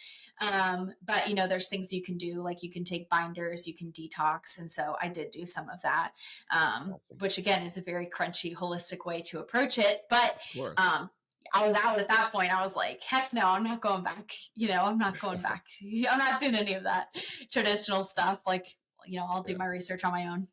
B: But there's things you can do, like you can take binders, you can detox. And so I did do some of that,
A: Awesome.
B: which again is a very crunchy, holistic way to approach it. But
A: Of course.
B: um, I was out at that point. I was like, heck no, I'm not going back. I'm not going back. I'm not doing any of that traditional stuff. Like, I'll do
A: Yeah.
B: my research on my own.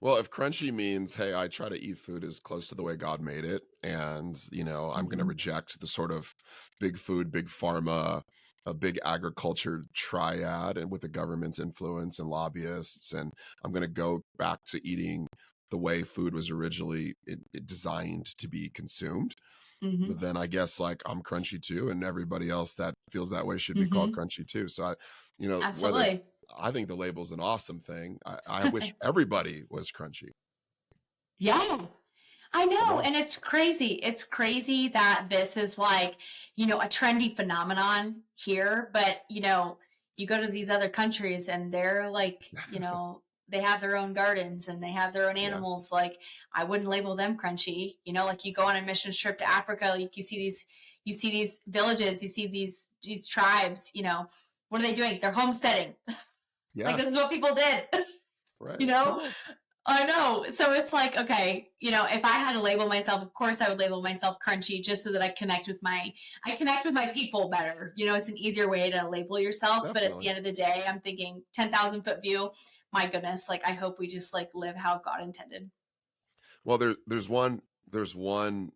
A: Well, if crunchy means, hey, I try to eat food as close to the way God made it, and I'm going to
B: Mm-hmm.
A: reject the sort of big food, big pharma, a big agriculture triad, and with the government's influence and lobbyists, and I'm going to go back to eating the way food was originally designed to be consumed.
B: Mm-hmm.
A: But then I guess like I'm crunchy too, and everybody else that feels that way should be called
B: Mm-hmm.
A: crunchy too. So whether
B: Absolutely.
A: I think the label's an awesome thing. I wish everybody was crunchy.
B: Yeah. I
A: You
B: know,
A: know?
B: and it's crazy. It's crazy that this is like, a trendy phenomenon here, but you go to these other countries and they're like, they have their own gardens and they have their own
A: Yeah.
B: animals. Like, I wouldn't label them crunchy. Like you go on a mission trip to Africa, like you see these villages, you see these tribes, what are they doing? They're homesteading. Like,
A: Yeah.
B: this is what people did. you
A: Right.
B: know?
A: No.
B: I know. So it's like, okay, if I had to label myself, of course I would label myself crunchy, just so that I connect with my people better. It's an easier way to label yourself. But at the
A: Definitely.
B: end of the day, I'm thinking 10,000 foot view. My goodness, like I hope we just like live how God intended.
A: Well, there's one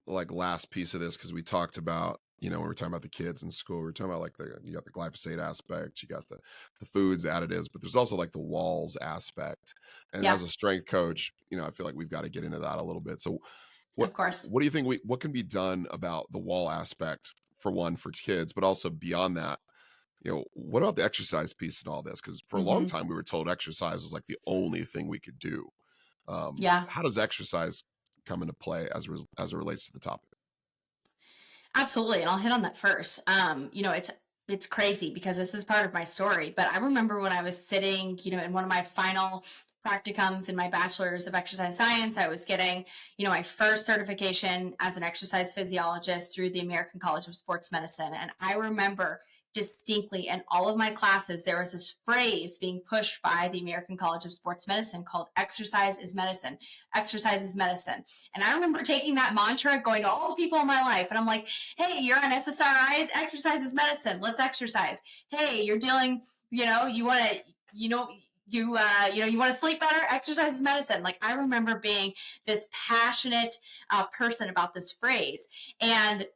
A: like last piece of this because we talked about, when we are talking about the kids in school, we are talking about like you got the glyphosate aspect, you got the foods additives, but there's also like the walls aspect. And
B: Yeah,
A: as a strength coach, I feel like we've got to get into that a little bit. So what
B: of course.
A: what do you think what can be done about the wall aspect for one for kids, but also beyond that? What about the exercise piece and all this? Because for a long
B: Hmm.
A: time we were told exercise was like the only thing we could do.
B: Yeah,
A: How does exercise come into play as it relates to the topic?
B: absolutely. And I'll hit on that first. It's crazy because this is part of my story. But I remember when I was sitting, in one of my final practicums in my bachelor's of exercise science, I was getting, my first certification as an exercise physiologist through the American College of Sports Medicine. And I remember distinctly in all of my classes, there was this phrase being pushed by the American College of Sports Medicine called exercise is medicine. Exercise is medicine. And I remember taking that mantra, going to all the people in my life, and I'm like, hey, you're on SSRIs, exercise is medicine. Let's exercise. Hey, you're dealing, you want to, you want to sleep better, exercise is medicine. Like, I remember being this passionate person about this phrase. And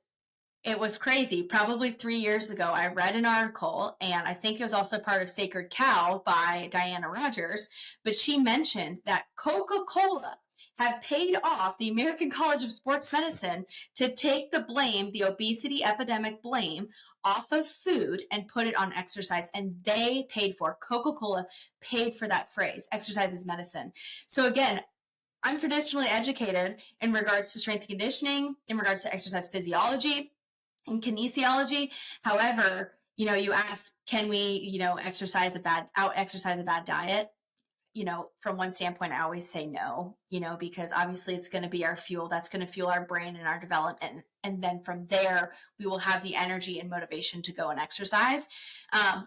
B: it was crazy. Probably 3 years ago, I read an article, and I think it was also part of Sacred Cow by Diana Rogers, but she mentioned that Coca-Cola had paid off the American College of Sports Medicine to take the blame, the obesity epidemic blame, off of food and put it on exercise. And they paid for, Coca-Cola paid for that phrase, exercise is medicine. So again, I'm traditionally educated in regards to strength and conditioning, in regards to exercise physiology and kinesiology. However, you ask, can we, exercise a bad diet? From one standpoint, I always say no, because obviously it's going to be our fuel. That's going to fuel our brain and our development. And then from there, we will have the energy and motivation to go and exercise.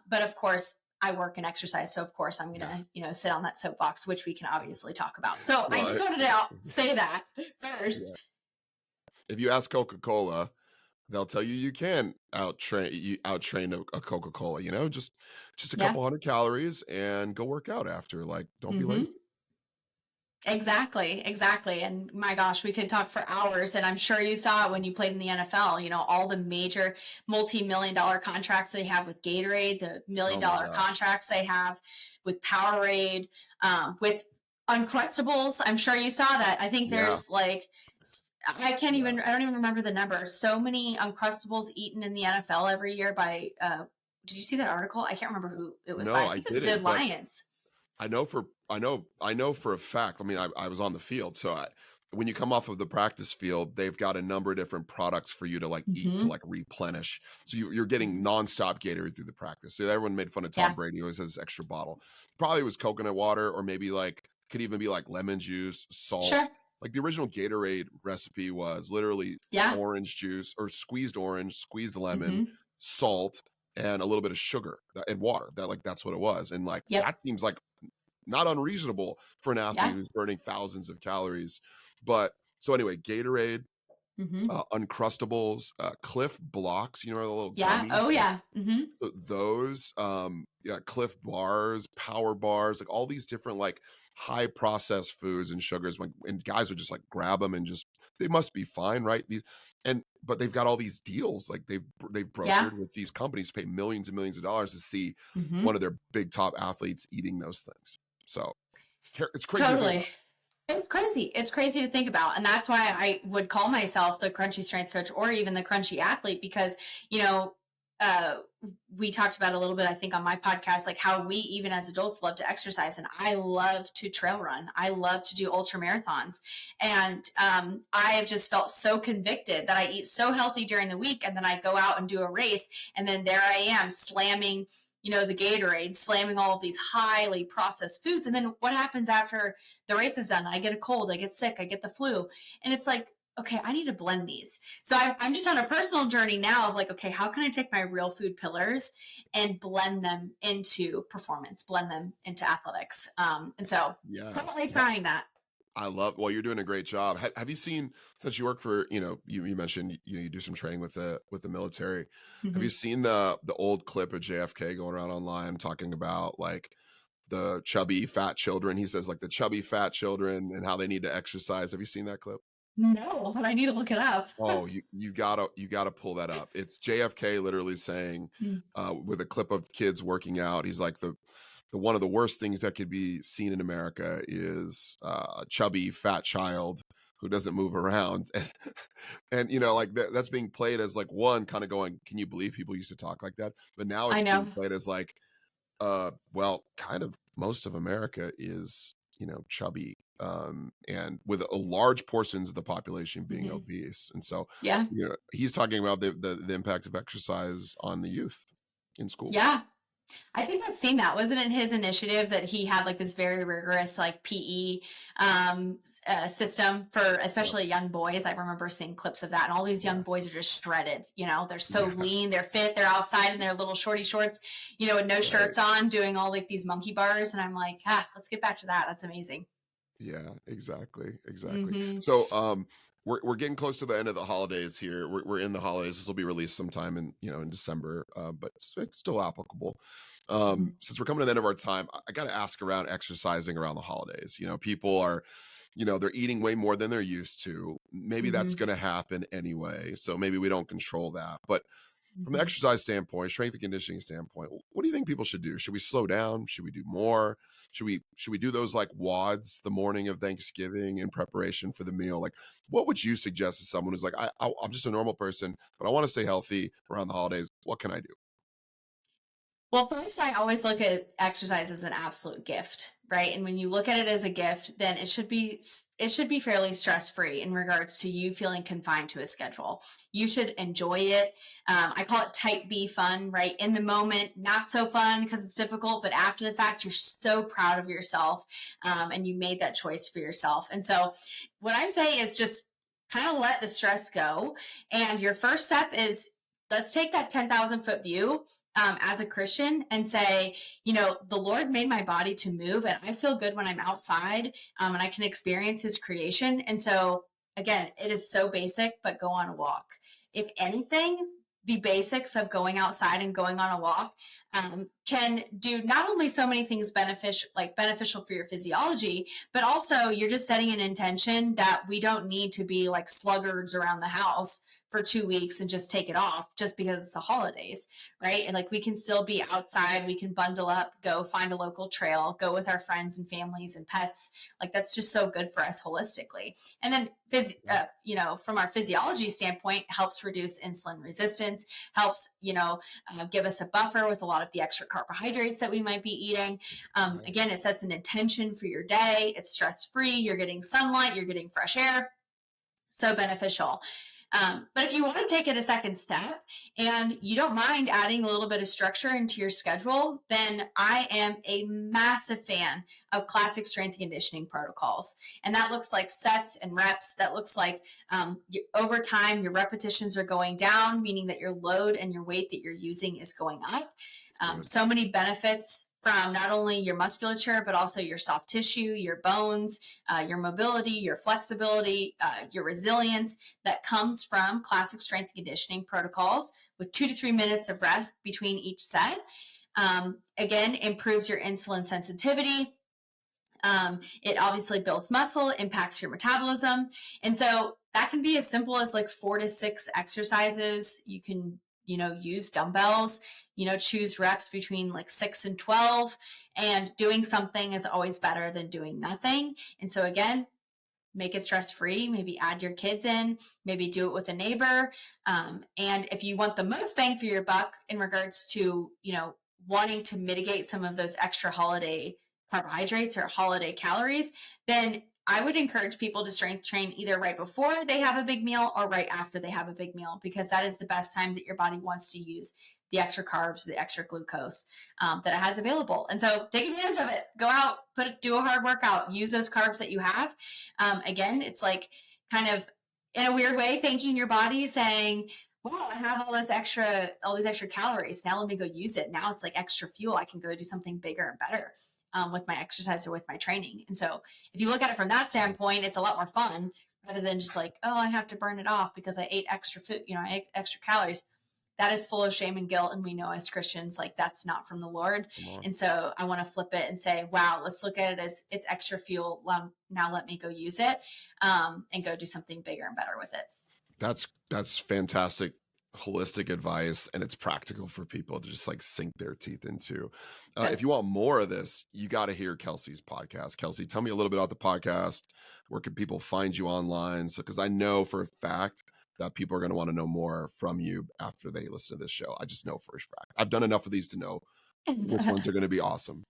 B: But of course, I work and exercise. So of course I'm going to, sit on that soapbox, which we can obviously talk about. So I just wanted to say that first.
A: Yeah. If you ask Coca-Cola, they'll tell you can outtrain a Coca-Cola, just a couple hundred calories and go work out after. Like, don't be lazy.
B: Exactly. And my gosh, we could talk for hours. And I'm sure you saw it when you played in the NFL, all the major multi-million-dollar contracts they have with Gatorade, the million-dollar contracts they have with Powerade, with Uncrustables. I'm sure you saw that. I think there's I don't even remember the number. So many Uncrustables eaten in the NFL every year by, did you see that article? I can't remember who it was by. I think it was Sid Lyons.
A: I know for a fact. I mean, I was on the field, so when you come off of the practice field, they've got a number of different products for you to eat to replenish. So you're getting nonstop Gatorade through the practice. So everyone made fun of Tom Brady, who always has extra bottle. Probably was coconut water, or maybe could even be lemon juice, salt. Sure. The original Gatorade recipe was literally orange juice or squeezed orange, squeezed lemon, salt, and a little bit of sugar and water. That's what it was. And that seems not unreasonable for an athlete who's burning thousands of calories. But so anyway, Gatorade, Uncrustables, Cliff Blocks, the little gummies.
B: Oh yeah.
A: So those, Cliff bars, power bars, all these different high processed foods and sugars. And guys would just grab them and they must be fine, right? But they've got all these deals, they've brokered with these companies, pay millions and millions of dollars to see one of their big top athletes eating those things. So it's crazy.
B: Totally. It's crazy. It's crazy to think about. And that's why I would call myself the crunchy strength coach or even the crunchy athlete, because, we talked about a little bit, I think, on my podcast, how we, even as adults, love to exercise. And I love to trail run. I love to do ultra marathons. And I have just felt so convicted that I eat so healthy during the week. And then I go out and do a race. And then there I am slamming, the Gatorade, slamming all of these highly processed foods. And then what happens after the race is done? I get a cold, I get sick, I get the flu. And it's okay, I need to blend these. So I'm just on a personal journey now of okay, how can I take my real food pillars and blend them into performance, blend them into athletics? And so totally trying that.
A: Well, you're doing a great job. Have you seen, since you work for, you mentioned, you do some training with the military. Have you seen the old clip of JFK going around online talking about the chubby fat children? He says the chubby fat children and how they need to exercise. Have you seen that clip?
B: No, but I need to look it up.
A: Oh, you gotta pull that up. It's JFK literally saying, with a clip of kids working out, he's the one of the worst things that could be seen in America is a chubby fat child who doesn't move around, and that's being played as one kind of going, can you believe people used to talk like that? But now it's being played as well, kind of most of America is chubby, and with a large portions of the population being obese. And so he's talking about the impact of exercise on the youth in school.
B: I think I've seen that. Wasn't it his initiative that he had this very rigorous PE system for especially young boys? I remember seeing clips of that, and all these young boys are just shredded. They're so lean, they're fit, they're outside in their little shorty shorts, with no shirts on, doing all these monkey bars. And I'm let's get back to that. That's amazing.
A: Yeah, exactly. So we're getting close to the end of the holidays here. We're in the holidays. This will be released sometime in in December, but it's still applicable.
B: Mhm.
A: Since we're coming to the end of our time, I got to ask around exercising around the holidays. People are, they're eating way more than they're used to. Maybe that's
B: Mhm.
A: going to happen anyway, so maybe we don't control that. But from the
B: Mhm.
A: exercise standpoint, strength and conditioning standpoint, what do you think people should do? Should we slow down? Should we do more? Should we do those like WODs the morning of Thanksgiving in preparation for the meal? Like, what would you suggest to someone who's like, I'm just a normal person, but I want to stay healthy around the holidays? What can I do?
B: Well, first, I always look at exercise as an absolute gift, right? And when you look at it as a gift, then it should be fairly stress free in regards to you feeling confined to a schedule. You should enjoy it. I call it type B fun, right? In the moment, not so fun because it's difficult, but after the fact, you're so proud of yourself, and you made that choice for yourself. And so, what I say is just kind of let the stress go. And your first step is, let's take that 10,000-foot view, as a Christian, and say, the Lord made my body to move, and I feel good when I'm outside, and I can experience His creation. And so, again, it is so basic, but go on a walk. If anything, the basics of going outside and going on a walk, can do not only so many things beneficial for your physiology, but also you're just setting an intention that we don't need to be like sluggards around the house for 2 weeks and just take it off just because it's the holidays, right? And like we can still be outside, we can bundle up, go find a local trail, go with our friends and families and pets. Like that's just so good for us holistically. And then, from our physiology standpoint, helps reduce insulin resistance, helps, give us a buffer with a lot of the extra carbohydrates that we might be eating.
A: Right.
B: Again, it sets an intention for your day. It's stress free. You're getting sunlight. You're getting fresh air. So beneficial. But if you want to take it a second step and you don't mind adding a little bit of structure into your schedule, then I am a massive fan of classic strength and conditioning protocols. And that looks like sets and reps. That looks like over time, your repetitions are going down, meaning that your load and your weight that you're using is going up.
A: Good.
B: So many benefits from not only your musculature, but also your soft tissue, your bones, your mobility, your flexibility, your resilience that comes from classic strength and conditioning protocols with 2 to 3 minutes of rest between each set. Again, improves your insulin sensitivity. It obviously builds muscle, impacts your metabolism. And so that can be as simple as like 4 to 6 exercises. You can, use dumbbells, choose reps between like 6 and 12. And doing something is always better than doing nothing. And so, again, make it stress free. Maybe add your kids in, maybe do it with a neighbor. And if you want the most bang for your buck in regards to, wanting to mitigate some of those extra holiday carbohydrates or holiday calories, then I would encourage people to strength train either right before they have a big meal or right after they have a big meal, because that is the best time that your body wants to use the extra carbs, the extra glucose that it has available. And so take advantage of it. Go out, do a hard workout, use those carbs that you have. Again, it's like kind of in a weird way, thanking your body, saying, wow, I have all these extra calories. Now let me go use it. Now it's like extra fuel. I can go do something bigger and better with my exercise or with my training. And so if you look at it from that standpoint, it's a lot more fun rather than just like, oh, I have to burn it off because I ate extra food, I ate extra calories. That is full of shame and guilt. And we know as Christians, like that's not from the Lord.
A: Come on.
B: And so I want to flip it and say, wow, let's look at it as it's extra fuel. Now let me go use it and go do something bigger and better with it.
A: That's fantastic holistic advice, and it's practical for people to just like sink their teeth into. If you want more of this, you got to hear Kelsee's podcast. Kelsee, tell me a little bit about the podcast. Where can people find you online? So, because I know for a fact that people are going to want to know more from you after they listen to this show. I just know for a fact. I've done enough of these to know which ones are going to be awesome.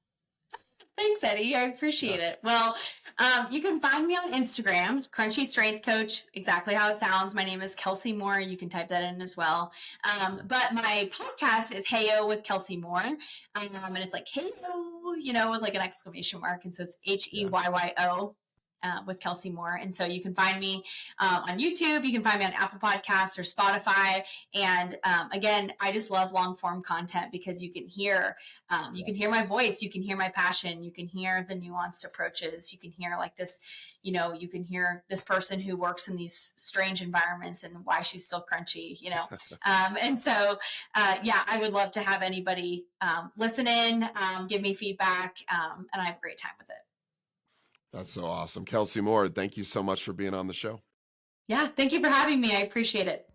B: Thanks, Eddie. I appreciate it. Well, you can find me on Instagram, Crunchy Strength Coach, exactly how it sounds. My name is Kelsee Moore. You can type that in as well. But my podcast is HeyYo with Kelsee Moore. And it's like HeyYo, with like an exclamation mark. And so it's HeyYo. with Kelsee Moore. And so you can find me on YouTube. You can find me on Apple Podcasts or Spotify. And again, I just love long form content because you can hear my voice, you can hear my passion, you can hear the nuanced approaches, you can hear like this, you can hear this person who works in these strange environments and why she's still crunchy, and so I would love to have anybody listen in, give me feedback, and I have a great time with it.
A: That's so awesome. Kelsee Moore, thank you so much for being on the show.
B: Yeah, thank you for having me. I appreciate it.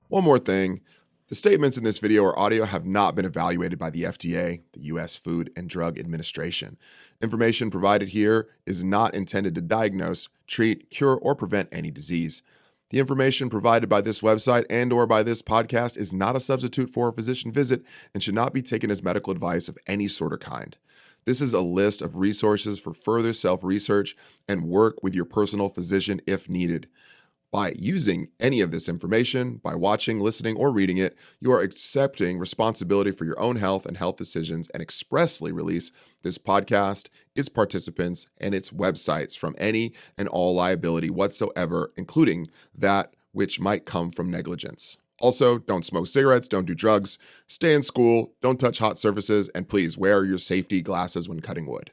A: One more thing. The statements in this video or audio have not been evaluated by the FDA, the U.S. Food and Drug Administration. Information provided here is not intended to diagnose, treat, cure, or prevent any disease. The information provided by this website and or by this podcast is not a substitute for a physician visit and should not be taken as medical advice of any sort or kind. This is a list of resources for further self-research and work with your personal physician if needed. By using any of this information, by watching, listening, or reading it, you are accepting responsibility for your own health and health decisions and expressly release this podcast, its participants, and its websites from any and all liability whatsoever, including that which might come from negligence. Also, don't smoke cigarettes, don't do drugs, stay in school, don't touch hot surfaces, and please wear your safety glasses when cutting wood.